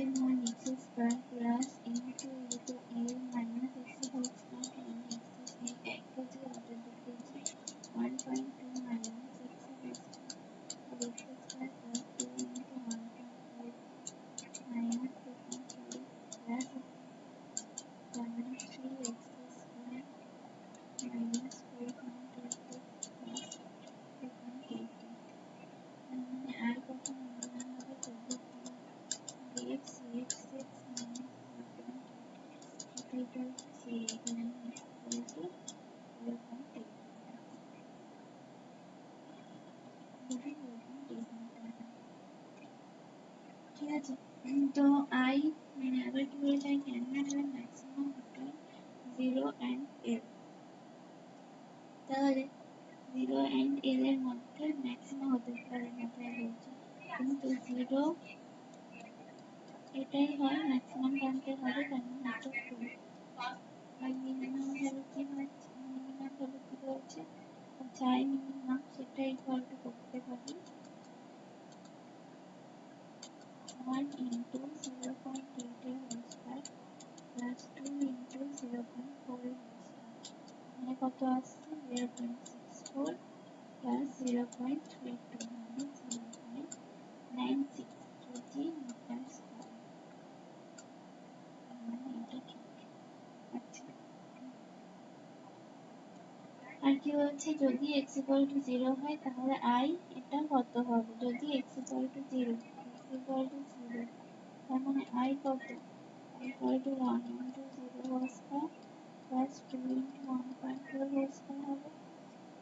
m1 x square plus m2 into l minus x whole square minus x is 1 kg আর 2 kg 1.2 minus x whole square আর x square plus 2 into 1.4 minus 2.4 plus তার মানে 3x square minus 4.26 plus 2.88, তার মানে আর কত মূল্যায়ন হবে 24 dx x x minus 4.8 equal to 0.8 equal to 0.8 ঠিক আছে। তো i মানে আবার কি বলেছে, i cannot have maximum between 0 and l, তাহলে 0 and l এর মধ্যে ম্যাক্সিমাম হতে পারে না তাই বলছে, কিন্তু 0 এটাই হয় ম্যাক্সিমাম প্রান্তে হবে, তার মানে এটা 2 আর মিনিমাম ভ্যালু কি হচ্ছে, মিনিমাম ভ্যালু কি বলছে, যাই মিনিমাম সেটা ইকুয়াল টু করতে পারি 1 into 0.8 এর হোল স্কয়ার প্লাস 2 into 0.4 এর হোল স্কয়ার, মানে কত আসছে 0.64 plus 0.32 মানে 0.96 কেজি মিটার স্কয়ার, মানে এটা ঠিক। আচ্ছা, আর কি বলছে, যদি x equal to 0 হয় তাহলে i এটা কত হবে, যদি x equal to 0 তার মানে i কত equal to 1 into 0 whole square plus 2 into 1.4 whole square হবে,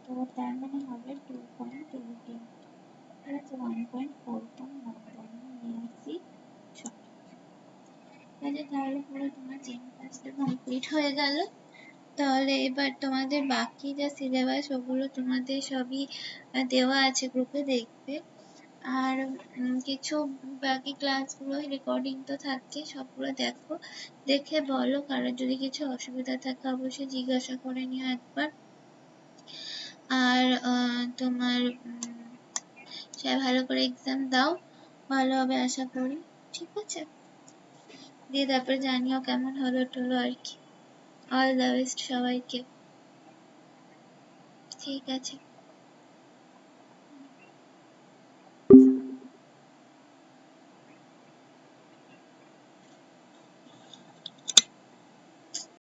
তো তার মানে হবে 2.88, ঠিক আছে 1.4.1, তার মানে AC সঠিক। ঠিক আছে, তাহলে পুরো তোমার চেন কাজটা কমপ্লিট হয়ে গেল। তাহলে এবার তোমাদের বাকি যা সিলেবাস ওগুলো তোমাদের সবই দেওয়া আছে গ্রুপে, দেখবে। আর কিছু বাকি ক্লাসগুলো রেকর্ডিং তো থাকছে, সবগুলো দেখো, দেখে বলো, কারোর যদি কিছু অসুবিধা থাকে অবশ্যই জিজ্ঞাসা করে নিও একবার। আর তোমার সবাই ভালো করে এক্সাম দাও, ভালো হবে আশা করি। ঠিক আছে, দিয়ে তারপরে জানিও কেমন হলো টলো আর কি। অল দ্য বেস্ট সবাইকে। ঠিক আছে।